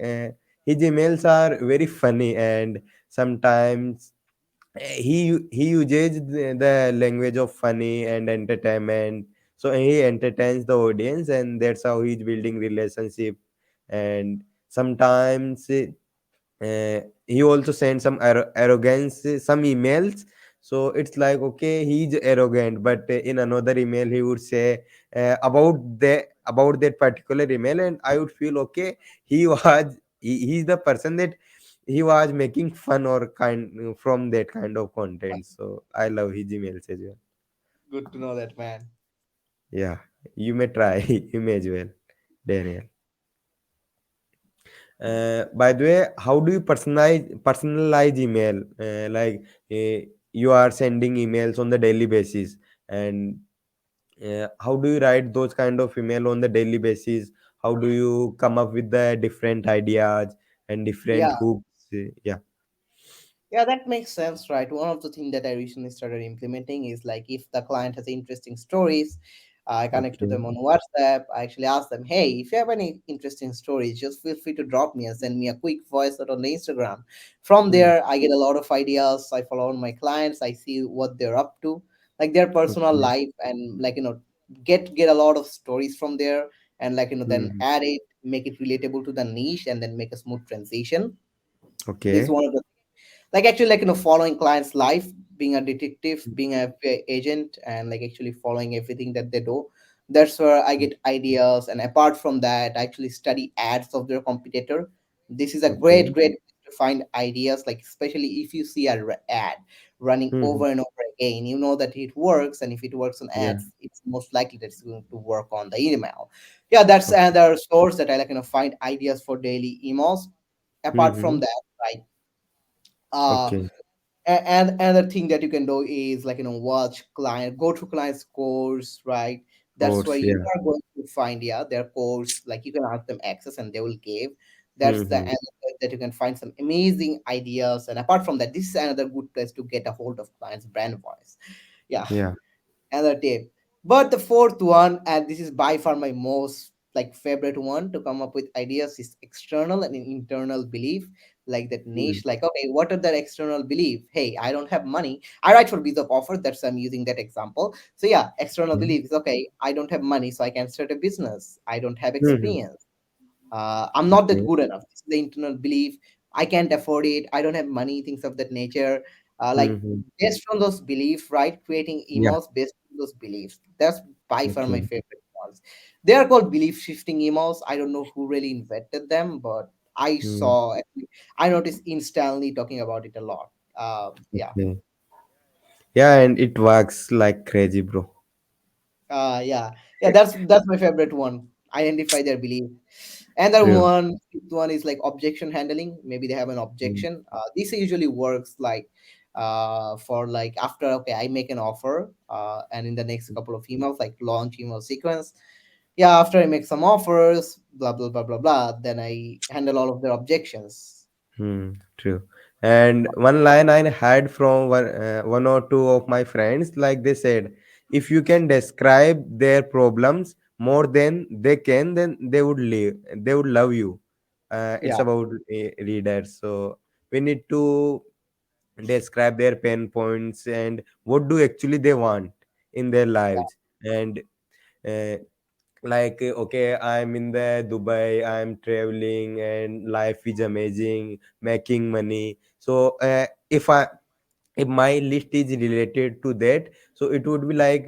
his emails are very funny, and sometimes he uses the language of funny and entertainment. So he entertains the audience, and that's how he's building relationship. And sometimes he also sends some arrogance, some emails. So it's like, okay, he's arrogant, but in another email he would say about that particular email, and I would feel okay, he's the person that he was making fun or kind from that kind of content. So I love his emails as well. Good to know that, man. Yeah, you may try. You may as well, Daniel. By the way, how do you personalize email? You are sending emails on the daily basis. And how do you write those kind of email on the daily basis? How do you come up with the different ideas and different Yeah. hooks? Yeah. Yeah, that makes sense, right? One of the things that I recently started implementing is like if the client has interesting stories, I connect to Okay. them on WhatsApp. I actually ask them, hey, if you have any interesting stories, just feel free to drop me and send me a quick voice note on the Instagram. From Hmm. there, I get a lot of ideas. I follow on my clients. I see what they're up to, like their personal Okay. life, and get a lot of stories from there, and then Hmm. add it, make it relatable to the niche, and then make a smooth transition. This is Okay. one of the like actually following clients life, being a detective, being a agent, and like actually following everything that they do. That's where I get ideas, and apart from that I actually study ads of their competitor. This is a great Okay. great way to find ideas, like especially if you see a ad running Hmm. over and over again, you know that it works, and if it works on Yeah. ads, it's most likely that it's going to work on the email. Yeah, that's Okay. another source that I find ideas for daily emails. Apart from Hmm. that, right, uh Okay. and another thing that you can do is watch client, go to clients course, right? That's why Course. you Yeah. are going to find, yeah, their course, like you can ask them access and they will give. That's the Hmm. another way that you can find some amazing ideas. And apart from that, this is another good place to get a hold of clients brand voice. Yeah, Yeah. another tip. But the fourth one, and this is by far my most favorite one to come up with ideas, is external and internal belief. Like that Hmm. niche, like, okay, what are the external belief? Hey, I don't have money. I write for visa offers. That's I'm using that example. So yeah, external Okay. belief is okay. I don't have money, so I can start a business. I don't have Hmm. experience. I'm not that Okay. good enough. This is the internal belief. I can't afford it. I don't have money, things of that nature. Hmm. Based on those beliefs, right? Creating Yeah. emails based on those beliefs. That's by far my Okay. favorite ones. They are called belief shifting emails. I don't know who really invented them, but Hmm. I noticed instantly talking about it a lot. Yeah. Okay. Yeah, and it works like crazy, bro. Yeah, yeah. That's my favorite one. Identify their belief. And the True. fifth one is like objection handling. Maybe they have an Hmm. objection. This usually works for like after, okay, I make an offer, and in the next couple of emails, like launch email sequence. Yeah, after I make some offers, blah blah blah blah blah, then I handle all of their objections. Hmm, true. And one line I had from one or two of my friends, like they said, if you can describe their problems more than they can, then they would live. They would love you. It's Yeah, about readers. So we need to describe their pain points and what do actually they want in their yeah. lives. And uh, like okay, I'm in the Dubai, I'm traveling and life is amazing, making money. So if my list is related to that, so it would be like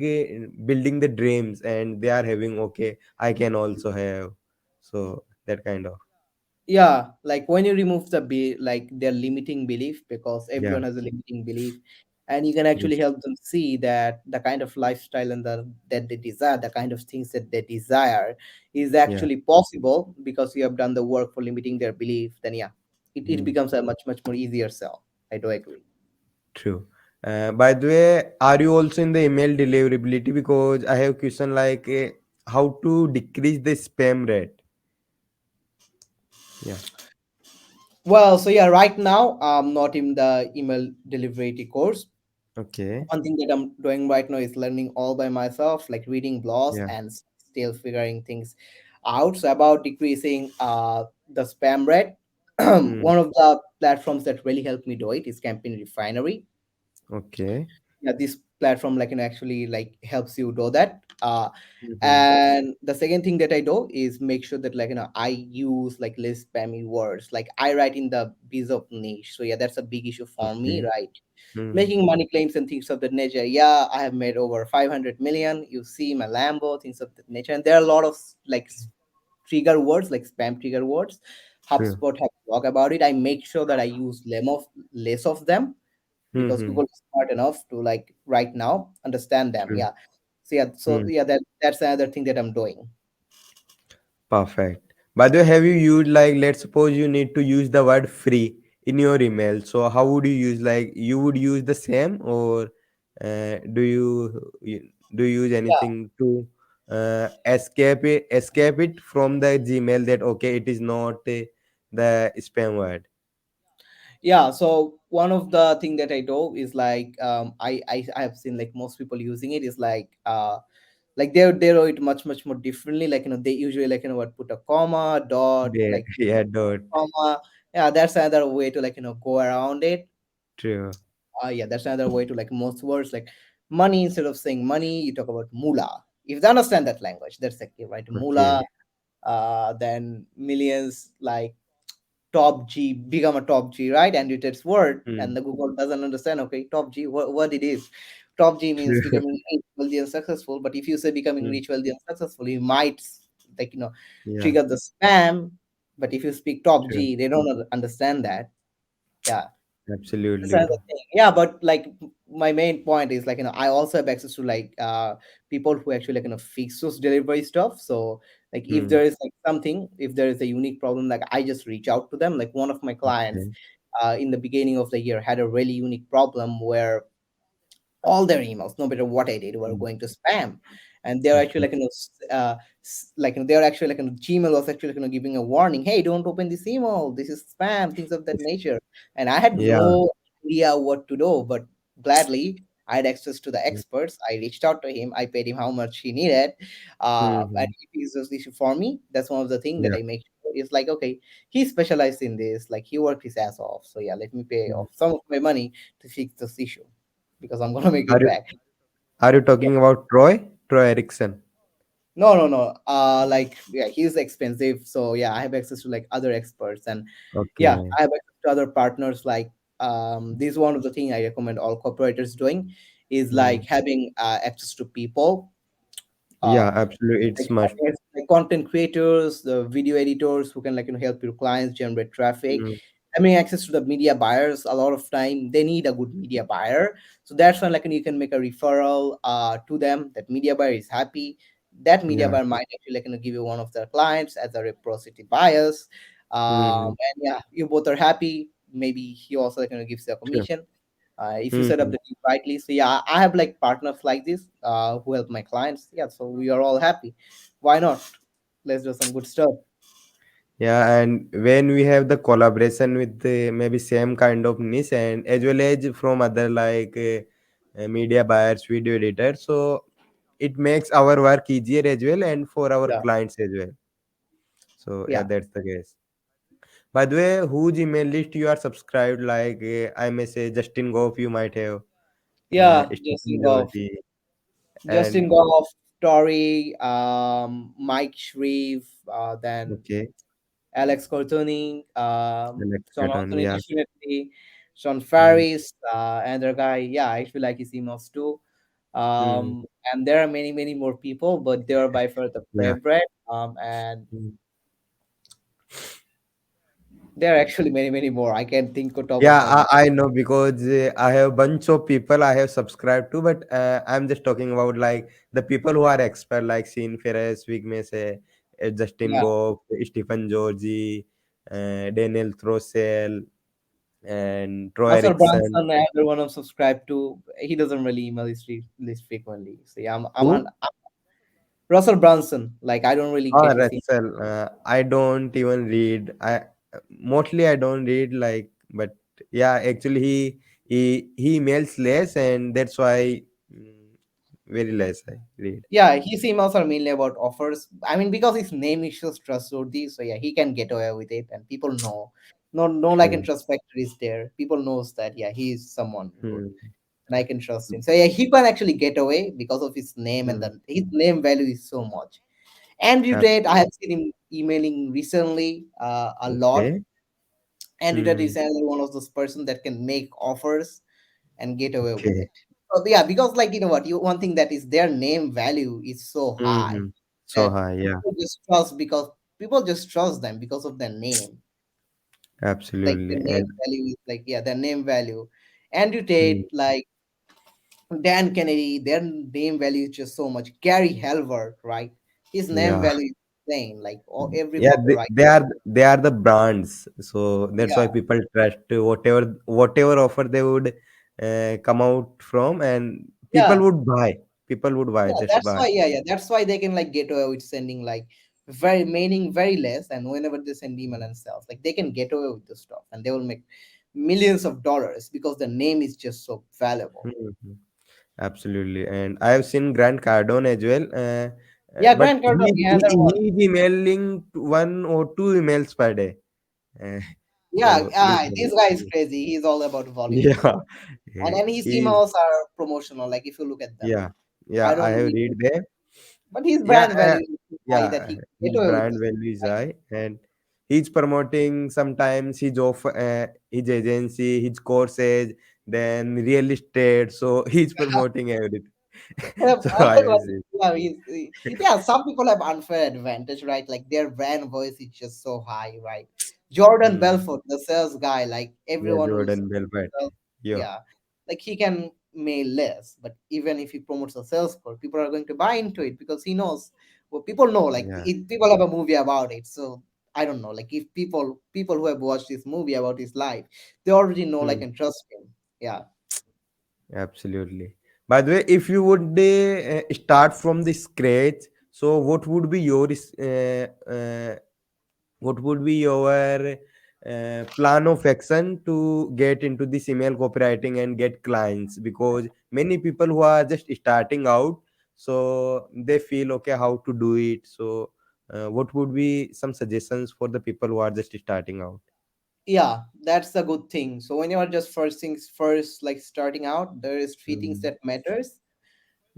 building the dreams and they are having, okay, I can also have. So that kind of. Yeah, like when you remove like their limiting belief, because Yeah. everyone has a limiting belief, and you can Mm. actually help them see that the kind of lifestyle and that they desire, the kind of things that they desire, is Yeah. actually possible because you have done the work for limiting their belief. Then yeah, it Mm. becomes a much more easier sell. I do agree. True. By the way, are you also in the email deliverability? Because I have question like how to decrease the spam rate. Yeah. Well, so yeah, right now I'm not in the email delivery course. Okay. One thing that I'm doing right now is learning all by myself, like reading blogs Yeah. and still figuring things out. So about decreasing the spam rate, Mm. one of the platforms that really helped me do it is Campaign Refinery. Okay. Yeah, this platform actually helps you do that. Mhm. And the second thing that I do is make sure that I use less spammy words. Like I write in the biz of niche. So yeah, that's a big issue for me, Okay. right? Mm. Making money claims and things of that nature. Yeah, I have made over 500 million. You see my Lambo, things of that nature. And there are a lot of trigger words, like spam trigger words. True. HubSpot have blog about it. I make sure that I use less of them because Mhm. Google is smart enough to right now understand them. True. Yeah. So yeah, Mm. that's another thing that I'm doing. Perfect. By the way, have you used like let's suppose you need to use the word free in your email. So how would you use, like you would use the same or do you Do you use Yeah. anything to escape it from the Gmail that okay, it is not the spam word? Yeah, so one of the thing that I do is like I have seen like most people using it is like they wrote it much more differently, like they usually like what put a comma dot They, like yeah, dot. comma. Yeah, that's another way to like go around it. True. Yeah, that's another way to like most words like money, instead of saying money you talk about moolah, if they understand that language, that's like right, Okay. moolah. Then millions, like top G become a top G, right? And it is word, Hmm. and the Google doesn't understand. Okay, top G, what it is? Top G means True. becoming rich, wealthy, and successful. But if you say becoming Hmm. rich, wealthy, and successful, you might like Yeah. trigger the spam. But if you speak top True. G, they don't understand that. Yeah, that's Absolutely. another thing. Yeah, but like my main point is like I also have access to like people who actually like fix those delivery stuff. So like if Hmm. there is like something, if there is a unique problem, like I just reach out to them. Like one of my clients Okay. in the beginning of the year had a really unique problem where all their emails, no matter what I did, were Hmm. going to spam. And they're actually Okay. like, they're actually like, Gmail was actually giving a warning, hey, don't open this email. This is spam, things of that nature. And I had Yeah. no idea what to do, but gladly I had access to the experts. I reached out to him. I paid him how much he needed. And Mm-hmm. he fixed this issue for me. That's one of the things that Yeah. I make sure is like, okay, he specialized in this. Like he worked his ass off. So yeah, let me pay Mhm. off some of my money to fix this issue because I'm gonna make Are it you back. are you Yeah. talking about Troy? Troy Erickson. No, no, no. Like yeah, he's expensive. So yeah, I have access to like other experts, and yeah, Okay. I have access to other partners. Like this is one of the thing I recommend all cooperators doing is Hmm. like having access to people. Yeah, Um, absolutely. like, It's must. like content creators, the video editors who can like help your clients generate traffic. Mm. Having access to the media buyers, a lot of time they need a good media buyer. So that's when like you can make a referral to them. That media buyer is happy. That media Yeah. buyer might actually like give you one of their clients as a reciprocity bias. Hmm. And yeah, you both are happy. Maybe he also like gives you a True. commission if you set up Hmm. the team rightly. So yeah, I have like partners like this who help my clients. Yeah, so we are all happy. Why not? Let's do some good stuff. Yeah, and when we have the collaboration with the maybe same kind of niche and as well as from other like media buyers, video editors, so it makes our work easier as well and for our Yeah, clients as well. So yeah, yeah, that's the case. By the way, whose email list you are subscribed? Like I may say Justin Goff, you might have yeah. Stephen Georgie, and Justin Goff, Tory, Mike Shreve, then okay, Alex Cortoni, Alex Sean Catton, Anthony, yeah. definitely, Sean Mm, Faris, another guy. Yeah, I feel like his emails too. mm, And there are many more people, but they are by far the yeah. favorite. And Mm. there are actually many more. I can think on top of Yeah, my mind. I know because I have bunch of people I have subscribed to, but I'm just talking about like the people who are expert, like Sheen Ferris, Wig Mese, Justin Yeah, Goff, Stephen Georgie, Daniel Throssell, and Troy Russell Erickson. Brunson, another one I'm subscribed to. He doesn't really email his list frequently. So yeah, Who? Russell Brunson. Like I don't really Ah, check his email. Russell. I don't even read. I mostly I don't read like, but yeah, actually he emails less, and that's why mm, very less I read. Yeah, his emails are mainly about offers. I mean, because his name is just trustworthy, so yeah, he can get away with it, and people know. No, like in True. trust factor is there. People knows that yeah, he is someone good, Hmm. and I can trust him. So yeah, he can actually get away because of his name, and Hmm. then his name value is so much. Andrew Tate, I Absolutely. have seen him emailing recently a lot. Okay. Andrew Tate Hmm. is another one of those person that can make offers and get away with Okay. it. So yeah, because like what, you one thing that is their name value is so high Hmm. So that high. Yeah. people just trust because people just trust them because of their name. Like their Absolutely. name And value is like yeah, their name value. Andrew hmm. Tate, like Dan Kennedy, their name value is just so much. Gary Halbert, right? His name Yeah. value is insane. Like all, every Yeah, copyright. they are the brands, so that's Yeah, why people trust whatever offer they would come out from, and people yeah. would buy. people would buy, Yeah, just that's buy. why. Yeah, that's why they can like get away with sending like very meaning very less, and whenever they send email and stuff, like they can get away with the stuff, and they will make millions of dollars because the name is just so valuable. Mhm. Absolutely. And I have seen Grant Cardone as well. Yeah, But Grant Cardone, yeah, that one. he's emailing 1 or 2 emails per day. Uh, Yeah, so he's this guy is crazy. He's all about volume. yeah, And his he's emails are promotional. Like if you look at them, yeah, yeah. I I don't have read read it, there. but his Yeah, brand value is so high that yeah. he can His get away with brand this. value is Right? high, and he's promoting sometimes his offer, his agency, his courses, then real estate. So he's promoting everything. So I have seen. Yeah, yeah, some people have unfair advantage, right? Like their brand voice is just so high, right? Jordan Hmm. Belfort, the sales guy, like Yeah, everyone who's Jordan Belfort. sales, Yeah. yeah, like he can make less, but even if he promotes a sales call, people are going to buy into it because he knows. Well, people know, like Yeah. people have a movie about it, so I don't know, like if people who have watched this movie about his life, they already know, like, Hmm. and trust him. Yeah. Absolutely. By the way, if you would start from the scratch, so what would be your plan of action to get into this email copywriting and get clients? Because many people who are just starting out, so they feel okay how to do it. So, what would be some suggestions for the people who are just starting out? Yeah, that's a good thing. So when you are just first things first, like starting out, there is three things Hmm. that matters.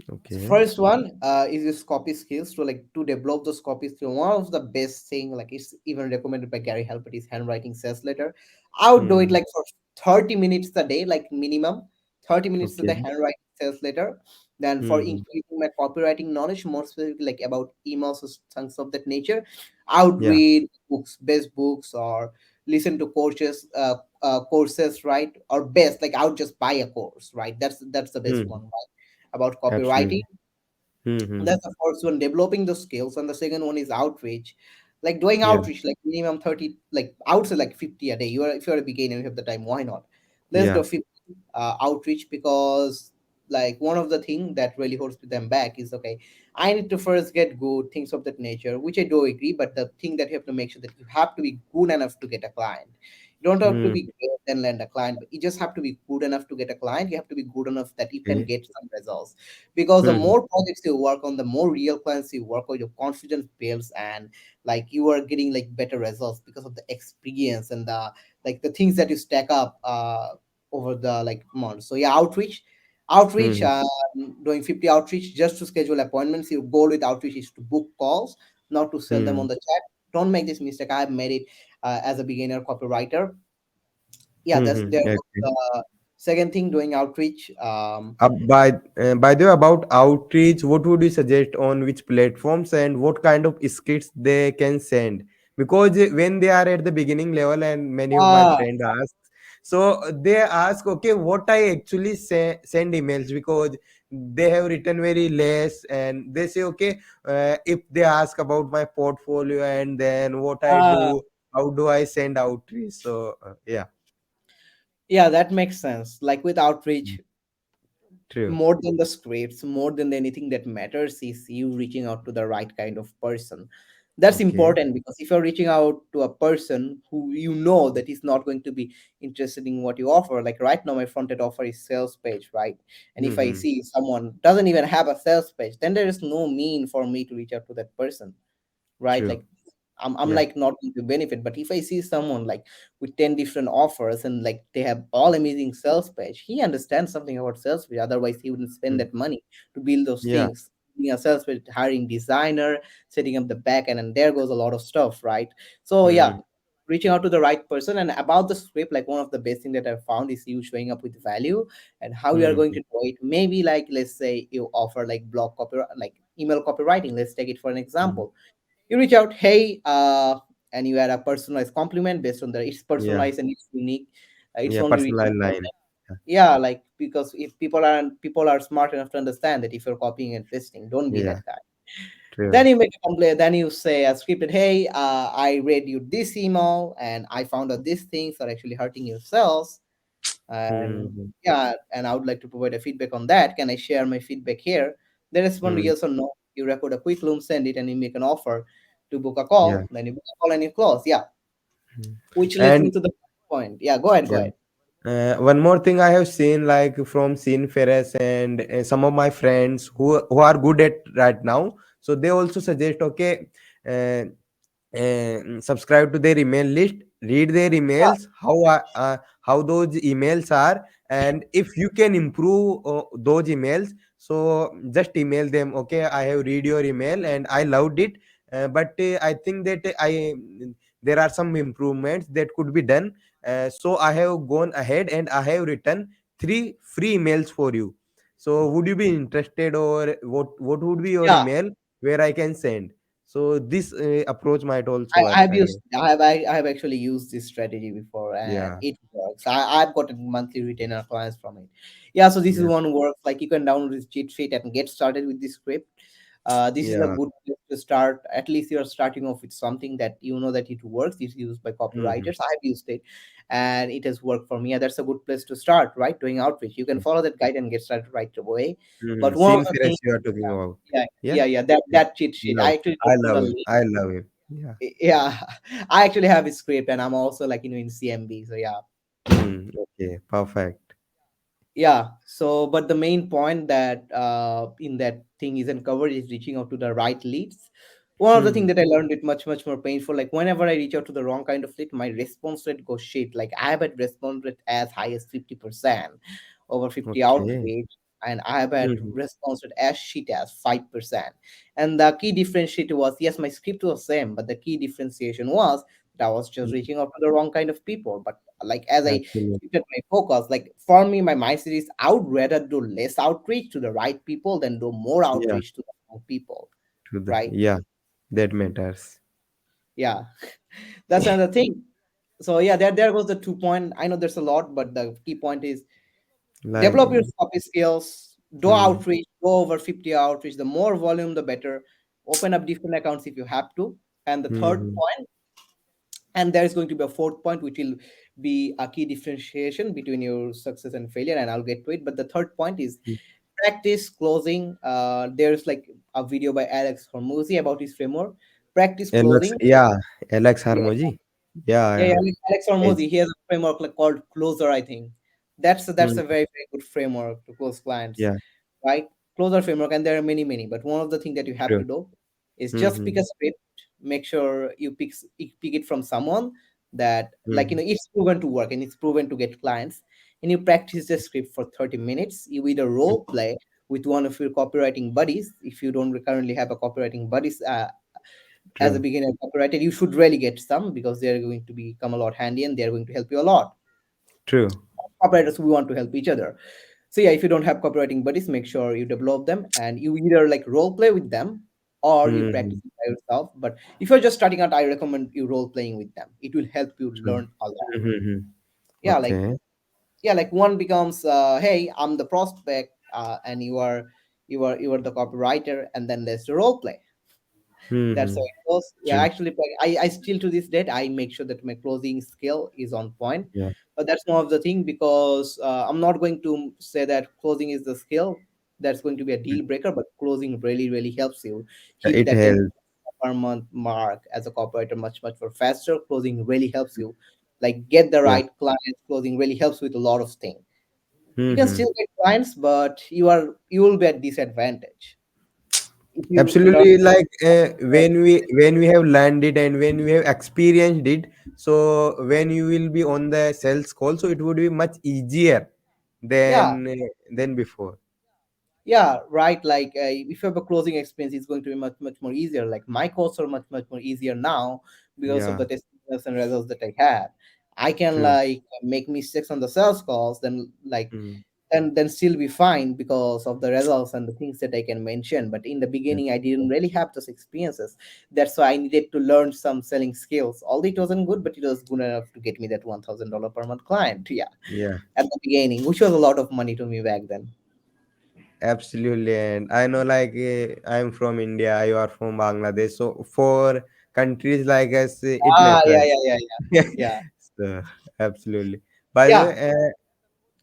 Okay. First one is this copy skills, to like to develop those copy skills. One of the best thing, like it's even recommended by Gary Halbert, is handwriting sales letter. I would do it Hmm. like for 30 minutes a day, like minimum 30 minutes a day Okay. handwriting sales letter. Then for Hmm. increasing my copywriting knowledge, more specifically like about emails or things of that nature, I would Yeah. read books, best books, or listen to courses, right? Or best, like I would just buy a course, right? That's the best Hmm. one, right? About copywriting. Absolutely. Hmm. That's the first one, developing the skills, and the second one is outreach. Like doing Yeah. outreach, like minimum 30, like I would say like 50 a day. You are if you're a beginner, you have the time, why not? Let's do Yeah. 50 outreach, because like one of the thing that really holds them back is, okay, I need to first get good, things of that nature, which I do agree, but the thing that you have to make sure that you have to be good enough to get a client. You don't have to Hmm. be great and land a client, but you just have to be good enough to get a client. You have to be good enough that you can Okay. get some results, because the Hmm. more projects you work on, the more real clients you work on, your confidence builds, and like you are getting like better results because of the experience and the like the things that you stack up over the like months. So yeah, outreach Hmm. doing 50 outreach just to schedule appointments. Your goal with outreach is to book calls, not to sell them Hmm. on the chat. Don't make this mistake. I've made it as a beginner copywriter. Yeah, that's Hmm. there was Okay. the second thing, doing outreach. By the way, about outreach, what would you suggest on which platforms and what kind of skits they can send? Because when they are at the beginning level, and many of my uh, friends ask, so they ask, okay, what I actually send emails, because they have written very less, and they say, okay, if they ask about my portfolio and then what I uh, do, how do I send outreach? So yeah, yeah, that makes sense. Like with outreach, true. more than the scripts, more than anything that matters is you reaching out to the right kind of person. That's Okay. important, because if you're reaching out to a person who you know that is not going to be interested in what you offer, like right now my front end offer is sales page, right? And if I Mm-hmm. see someone doesn't even have a sales page, then there is no mean for me to reach out to that person, right? True. Like I'm Yeah. like not going to benefit. But if I see someone like with 10 different offers and like they have all amazing sales page, he understands something about sales page. Otherwise, he wouldn't spend Mm. that money to build those Yeah. things. Being a sales page, hiring designer, setting up the back end, and there goes a lot of stuff, right? So yeah, Mm. reaching out to the right person. And about the script, like one of the best thing that I've found is you showing up with value, and how you are going Mhm. to do it. Maybe like let's say you offer like blog copy, like email copywriting. Let's take it for an Mm. example. You reach out, hey, and you add a personalized compliment based on the it's Yeah. personalized and it's unique. It's Yeah. only written Personalized for line. them. Yeah. Yeah, like because if people are smart enough to understand that if you're copying and pasting, don't be Yeah. that guy. True. Then you make a complaint. Then you say a scripted, hey, I read you this email and I found out these things are actually hurting your sales. And Mhm. yeah, and I would like to provide a feedback on that. Can I share my feedback here? They respond Hmm. yes or no. You record a quick loom, send it, and you make an offer to book a Yeah. call. Then you book a call and you close. Yeah, Hmm. which leads me And to the point. Yeah, go ahead, go yeah. ahead. One more thing I have seen, like from Sin Ferris and some of my friends who are good at right now, so they also suggest, okay, uh, subscribe to their email list, read their emails, how those emails are, and if you can improve those emails, so just email them. Okay, I have read your email and I loved it, but I think that there are some improvements that could be done. So I have gone ahead and I have written three free emails for you. So would you be interested, or what would be your Yeah, email where I can send? So this approach might also I work. have used I have actually used this strategy before and Yeah, it works. I've gotten monthly retainer clients from it. Yeah, so this is yeah, one works. Like you can download this cheat sheet and get started with this script. This is a yeah. good place to start. At least you're starting off with something that you know that it works. It's used by Hmm. copywriters. I've used it and it has worked for me. Yeah, that's a good place to start, right? Doing outreach. You can follow that guide and get started right away. But one of Scene the things, Ferris you are talking about. yeah, Yeah, yeah, yeah, that cheat sheet. love. I actually I dropped you the love him. link. I love him. Yeah. Yeah, I actually have a script and I'm also like in CMB. So yeah. Okay. Perfect. Yeah, so but the main point that in that thing isn't covered is reaching out to the right leads. One of the things Hmm. that I learned it much more painful. Like whenever I reach out to the wrong kind of lead, my response rate goes shit. Like I have had response rate as high as 50%, over 50 Okay. outreach, and I have had Hmm. response rate as shit as 5%. And the key differentiator was yes, my script was same, but the key differentiation was that I was just reaching out to the wrong kind of people. But like as I Absolutely. shifted my focus. Like for me, my mindset is I would rather do less outreach to the right people than do more Yeah. outreach to the wrong people. To the Right? yeah. That matters. Yeah. That's another thing. So yeah, there goes the 2 point. I know there's a lot, but the key point is Like. develop your copy skills, do Hmm. outreach, go over 50 outreach. The more volume, the better. Open up different accounts if you have to. And the third Hmm. point, and there is going to be a fourth point which will be a key differentiation between your success and failure, and I'll get to it. But the third point is Hmm. practice closing. There's like a video by Alex Hormozzi about his framework. Practice Alex. closing. Yeah. Alex Yeah, Harmoji. Yeah. yeah, Yeah. Alex Yes. Hormozzi. He has a framework like called Closer, I think. That's Hmm. a very good framework to close clients, Yeah. right? Closer framework, and there are many. But one of the things that you have True. to do is just pick Hmm. a script. Make sure you pick it from someone that like Hmm. it's proven to work and it's proven to get clients. And you practice the script for 30 minutes. You either role play with one of your copywriting buddies if you don't currently have a copywriting buddies. As a True. beginner copywriter, you should really get some because they're going to become a lot handy and they're going to help you a lot. True. Copywriters, we want to help each other. So yeah, if you don't have copywriting buddies, make sure you develop them and you either like role play with them or you Hmm. practice it by yourself. But if you're just starting out, I recommend you role playing with them. It will help you True. learn a lot. Hmm. Yeah, like Okay. yeah, like one becomes hey, I'm the prospect, and you are the copywriter, and then there's the role play. That's how Hmm. it goes. Yeah, True. actually, like, I still to this date I make sure that my closing skill is on point. Yeah. But that's more of the thing because I'm not going to say that closing is the skill that's going to be a deal breaker, but closing really helps you hit It that 10 helps. per month mark as a copywriter much more faster. Closing really helps you, like get the Yeah. right clients. Closing really helps with a lot of things. You can Hmm. still get clients, but you will be at disadvantage if you learn. Absolutely, like when we have learned it and when we have experienced it, so when you will be on the sales call, so it would be much easier Yeah, than before. yeah, right. Like if you have a closing experience, it's going to be much more easier. Like my calls are much more easier now because of Yeah. the testimonials and results that I had. I can True. like make mistakes on the sales calls, then like Mm. then still be fine because of the results and the things that I can mention. But in the Yeah. beginning, I didn't really have those experiences. That's why I needed to learn some selling skills. Although it wasn't good, but it was good enough to get me that $1,000 per month client. Yeah, Yeah. at the beginning, which was a lot of money to me back then. Absolutely, and I know, like I'm from India, you are from Bangladesh, so for countries like us, it Ah, yeah, matters. yeah, yeah, yeah, yeah, So absolutely. By the yeah. way,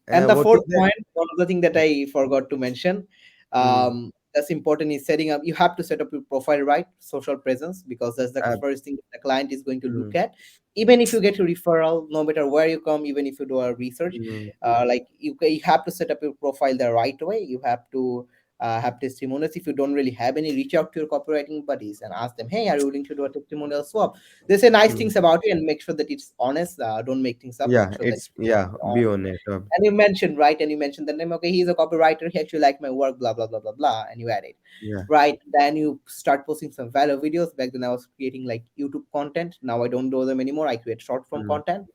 And the what is fourth that? point, one of the thing that I forgot to mention, Mm. that's important is setting up. You have to set up your profile right, social presence, because that's the ab- first thing the client is going to look mm, at. Even if you get a referral, no matter where you come, even if you do a research, mm, like you have to set up your profile the right way. You have to have testimonials. If you don't really have any, reach out to your copywriting buddies and ask them, hey, are you willing to do a testimonial swap? They say nice mm. things about you, and make sure that it's honest. Don't make things up. Make Yeah, sure that it's yeah. Be on it. and you mentioned, right, and you mentioned the name, okay, he's a copywriter, he actually liked my work, blah blah blah blah blah, and you add it, Yeah. right? Then you start posting some value videos. Back then I was creating like YouTube content, now I don't do them anymore, I create short form Mm, content.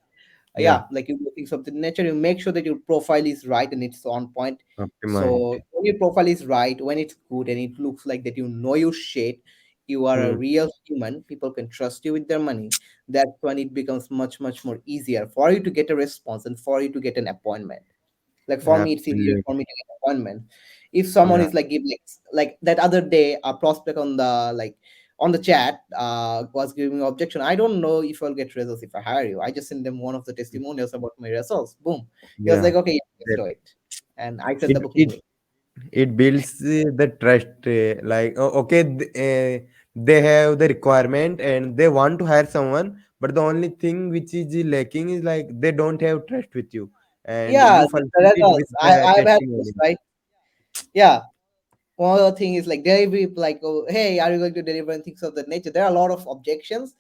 yeah. Yeah, like you do things of the nature, you make sure that your profile is right and it's on point. So Optimized. when your profile is right, when it's good and it looks like that, you know your shit, you are a Mm, real human, people can trust you with their money. That's when it becomes much much more easier for you to get a response and for you to get an appointment. Like for me, it's easier for absolutely. me to get appointment. If someone Yeah. is like give like that other day, a prospect on the on the chat was giving objection. I don't know if I'll get results if I hire you. I just send them one of the testimonials about my results. Boom. He was Yeah. like, okay, yeah, let's That do it. And I set it the booking it link. it builds the trust. Like okay, they have the requirement and they want to hire someone, but the only thing which is lacking is like they don't have trust with you, and Yeah, you the fulfill it with results. the I've had this, testimony. right? Yeah. One other thing is like they be like, oh, hey, are you going to deliver and things of that nature? There are a lot of objections.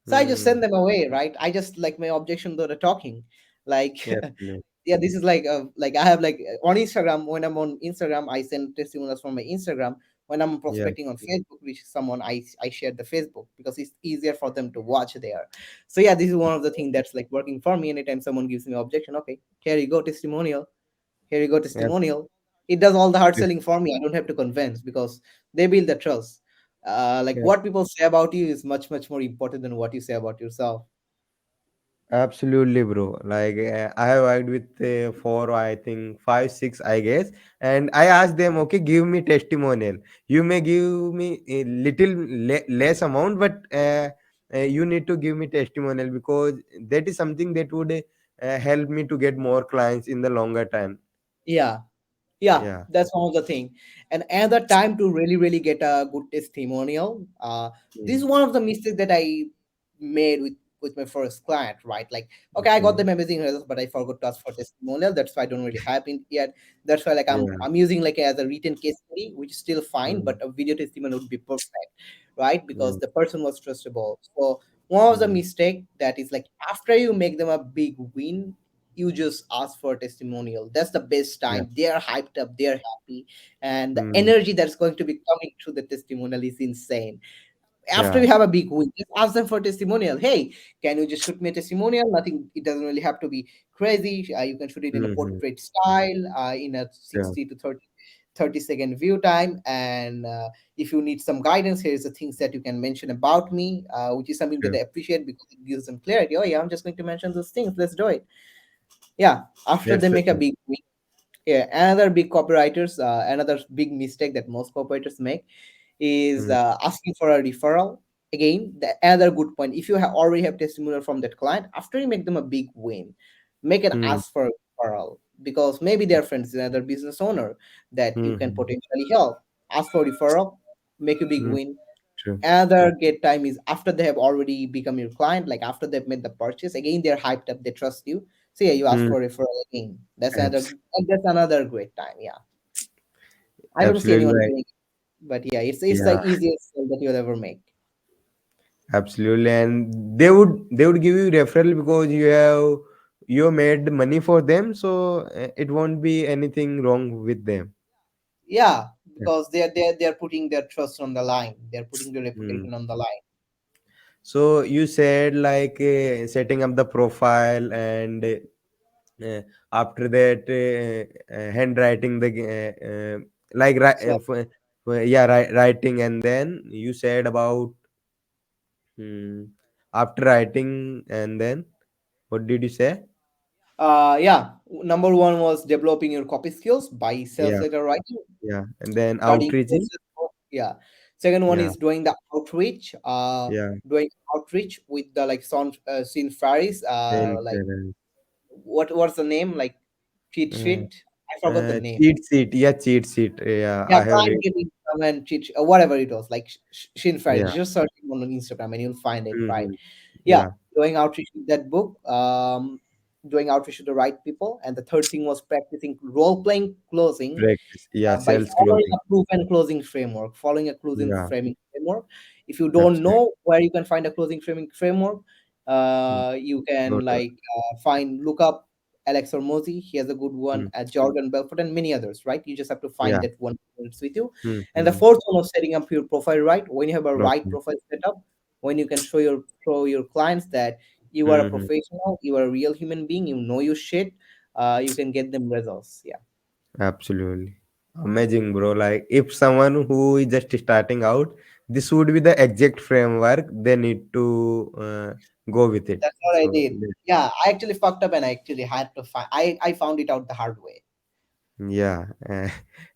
So I just Hmm. send them away, right? I just like my objection to the talking. Like Absolutely. yeah, this is like I have like on Instagram, when I'm on Instagram, I send testimonials from my Instagram. When I'm Yeah. prospecting on Facebook, which is someone I share the Facebook because it's easier for them to watch there. So yeah, this is one of the things that's like working for me. Anytime someone gives me objection, okay, here you go, testimonial. Here you go, Yeah. testimonial. It does all the hard selling for me. I don't have to convince because they build the trust. Like Yeah. what people say about you is much much more important than what you say about yourself. Absolutely, bro. Like I have worked with four, I think five, six, I guess, and I asked them, okay, give me testimonial. You may give me a little less amount, but you need to give me testimonial because that is something that would help me to get more clients in the longer time. Yeah, yeah, Yeah. that's one of the thing. And another time to really really get a good testimonial, this Mm. is one of the mistakes that I made with my first client, right? Like okay, I got Okay. them amazing results, but I forgot to ask for testimonial. That's why I don't really have it yet. That's why like i'm Yeah. i'm using like as a written case study, which is still fine, Mm. but a video testimonial would be perfect, right? Because Mm. the person was trustable. So one of the Mm. mistake that is like after you make them a big win, you just ask for a testimonial. That's the best Yeah. time. They're hyped up, they're happy, and the Mm. energy that's going to be coming through the testimonial is insane. After Yeah. you have a big win, just ask them for testimonial. Hey, can you just shoot me a testimonial? Nothing, it doesn't really have to be crazy. You can shoot it in a Mm-hmm. portrait style, in a Yeah. 60 to 30-second view time. And if you need some guidance, here's the things that you can mention about me, which is something that Yeah. they appreciate because it gives them clarity. Oh yeah, I'm just going to mention those things, let's do it. Yeah, after they That's the make a thing. big win. Yeah, another big copywriters, another big mistake that most copywriters make is Mm. asking for a referral. Again, the other good point. If you already have testimonial from that client, after you make them a big win, make an Mm. ask for a referral because maybe their friends, another business owner that you can Mm-hmm. potentially help. Ask for referral, make a big Mm. win. True. Another get time is after they have already become your client, like after they've made the purchase. Again, they're hyped up, they trust you. So yeah, you ask Mm. for referral again. Abs- That's another great time. Yeah, I don't see Absolutely anyone right. doing it, but yeah, it's the Yeah, easiest sale that you'll ever make. absolutely. And they would give you referral because you made money for them, so it won't be anything wrong with them. Yeah, Yeah. because they're putting their trust on the line. They're putting their Mm. reputation on the line. So you said like setting up the profile and after that handwriting the like So yeah, writing, and then you said about hmm, after writing, and then what did you say? yeah, number one was developing your copy skills by self Yeah, letter writing, yeah, and then studying outreaching. courses. Yeah. Second one Yeah, is doing the outreach. yeah, Doing outreach with the like sound scene fairies. then Like what's the name? Like cheat uh, sheet. I forgot the name. cheat sheet. Yeah, cheat sheet. Yeah, Yeah, I have blind read. getting and cheat whatever it was, like Shin Fry. Yeah. Just searching on Instagram and you'll find it, right? Hmm. Yeah, Yeah. doing outreach with that book, doing outreach to the right people, and the third thing was practicing role playing closing Practice. Yeah, by sales following closing. a proof and closing framework. Following a closing Yeah, framing framework. If you don't absolutely. know where you can find a closing framing framework, Mm. you Go can to. like find look up Alex Hormozy. He has a good one. Mm. Jordan Belfort and many others. Right, you just have to find Yeah. that one that's with you. Mm. And the Mm. fourth one was setting up your profile right. When you have a right Profile. profile set up, when you can show your clients that you are a Mm-hmm. professional, you are a real human being, you know your shit, you can get them results. Yeah. Absolutely. Amazing, bro. Like, if someone who is just starting out, this would be the exact framework they need to go with it. That's what I So, did. Yeah, I actually fucked up and I actually had to find. I found it out the hard way. yeah,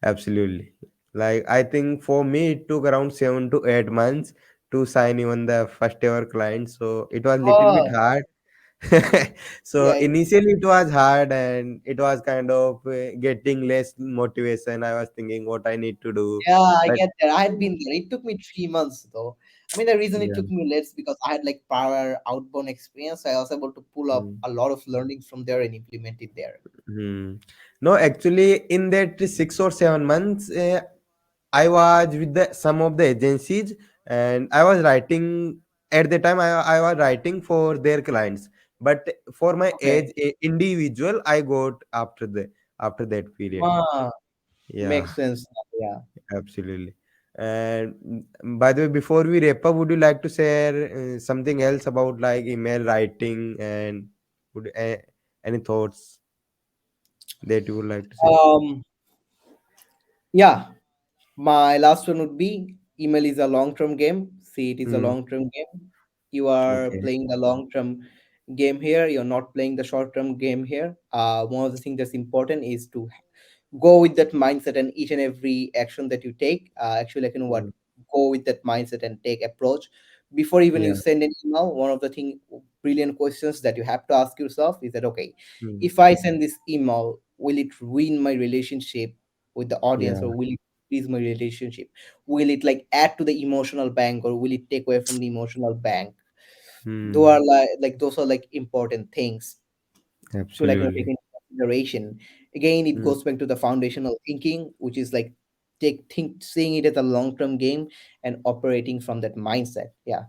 absolutely. Like, I think for me, it took around 7 to 8 months to sign even the first ever client. So, it was little bit Oh, hard. So yeah, initially it was hard and it was kind of getting less motivation. I was thinking what I need to do, yeah, I but get that. I had been there. It took me 3 months though. I mean, the reason it yeah. took me less because I had like prior outbound experience. I was able to pull up Mm, a lot of learnings from there and implement it there. hmm. No, actually, in that 6 or 7 months, I was with some of the agencies, and I was writing at the time. I was writing for their clients, but for my Okay. age individual, I got after that period. Ah, Yeah. makes sense. Yeah. Absolutely. And by the way, before we wrap up, would you like to share something else about like email writing and any thoughts that you would like to say? Um. Yeah. My last one would be email is a long term game. See, it is a Hmm. long term game. You are Okay. playing the long term game here. You're not playing the short term game here. One of the things that's important is to go with that mindset and each and every action that you take. Actually, like you know what, Mm. go with that mindset and take approach before even you Yeah. send an email. One of the brilliant questions that you have to ask yourself is that okay, Hmm. if I send this email, will it ruin my relationship with the audience Yeah. or will it increase my relationship? Will it like add to the emotional bank or will it take away from the emotional bank? Those are Hmm. like those are like important things to like take Absolutely. into consideration. Again, it Hmm. goes back to the foundational thinking, which is like seeing it as a long term game and operating from that mindset. Yeah.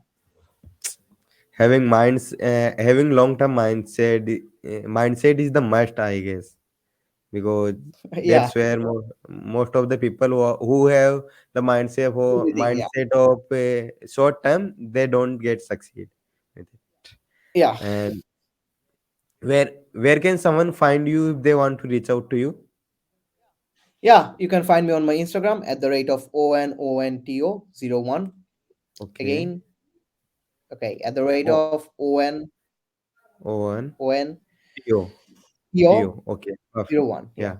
Having long term mindset is the must, I guess, because Yeah. that's where most of the people who have the Everything. Yeah. mindset of short term, they don't get succeed with it. Yeah. And where can someone find you if they want to reach out to you? Yeah. You can find me on my Instagram at the rate of ONONTO01. Okay. Again, okay, at the rate O of on Tio. Tio. Okay. Perfect. ONTO01. Yeah. Yeah.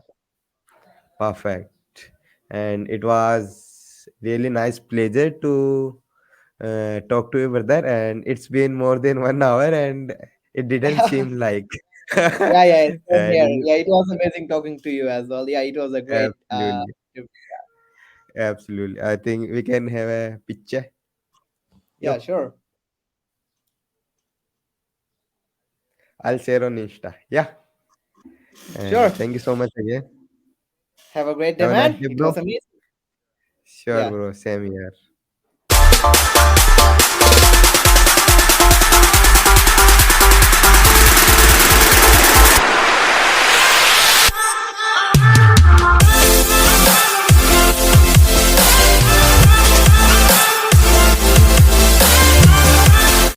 Perfect. And it was really nice pleasure to talk to you, brother. And it's been more than 1 hour, and it didn't seem like. Yeah, yeah, same And here. Yeah, it was amazing talking to you as well. Yeah, it was a great absolutely, absolutely. I think we can have a picture. yeah, Yo, sure. I'll share on Insta. Yeah. Sure. And thank you so much again. Have a great day, Have a nice man. day, It was bro. amazing. Sure, Yeah. bro. Same here.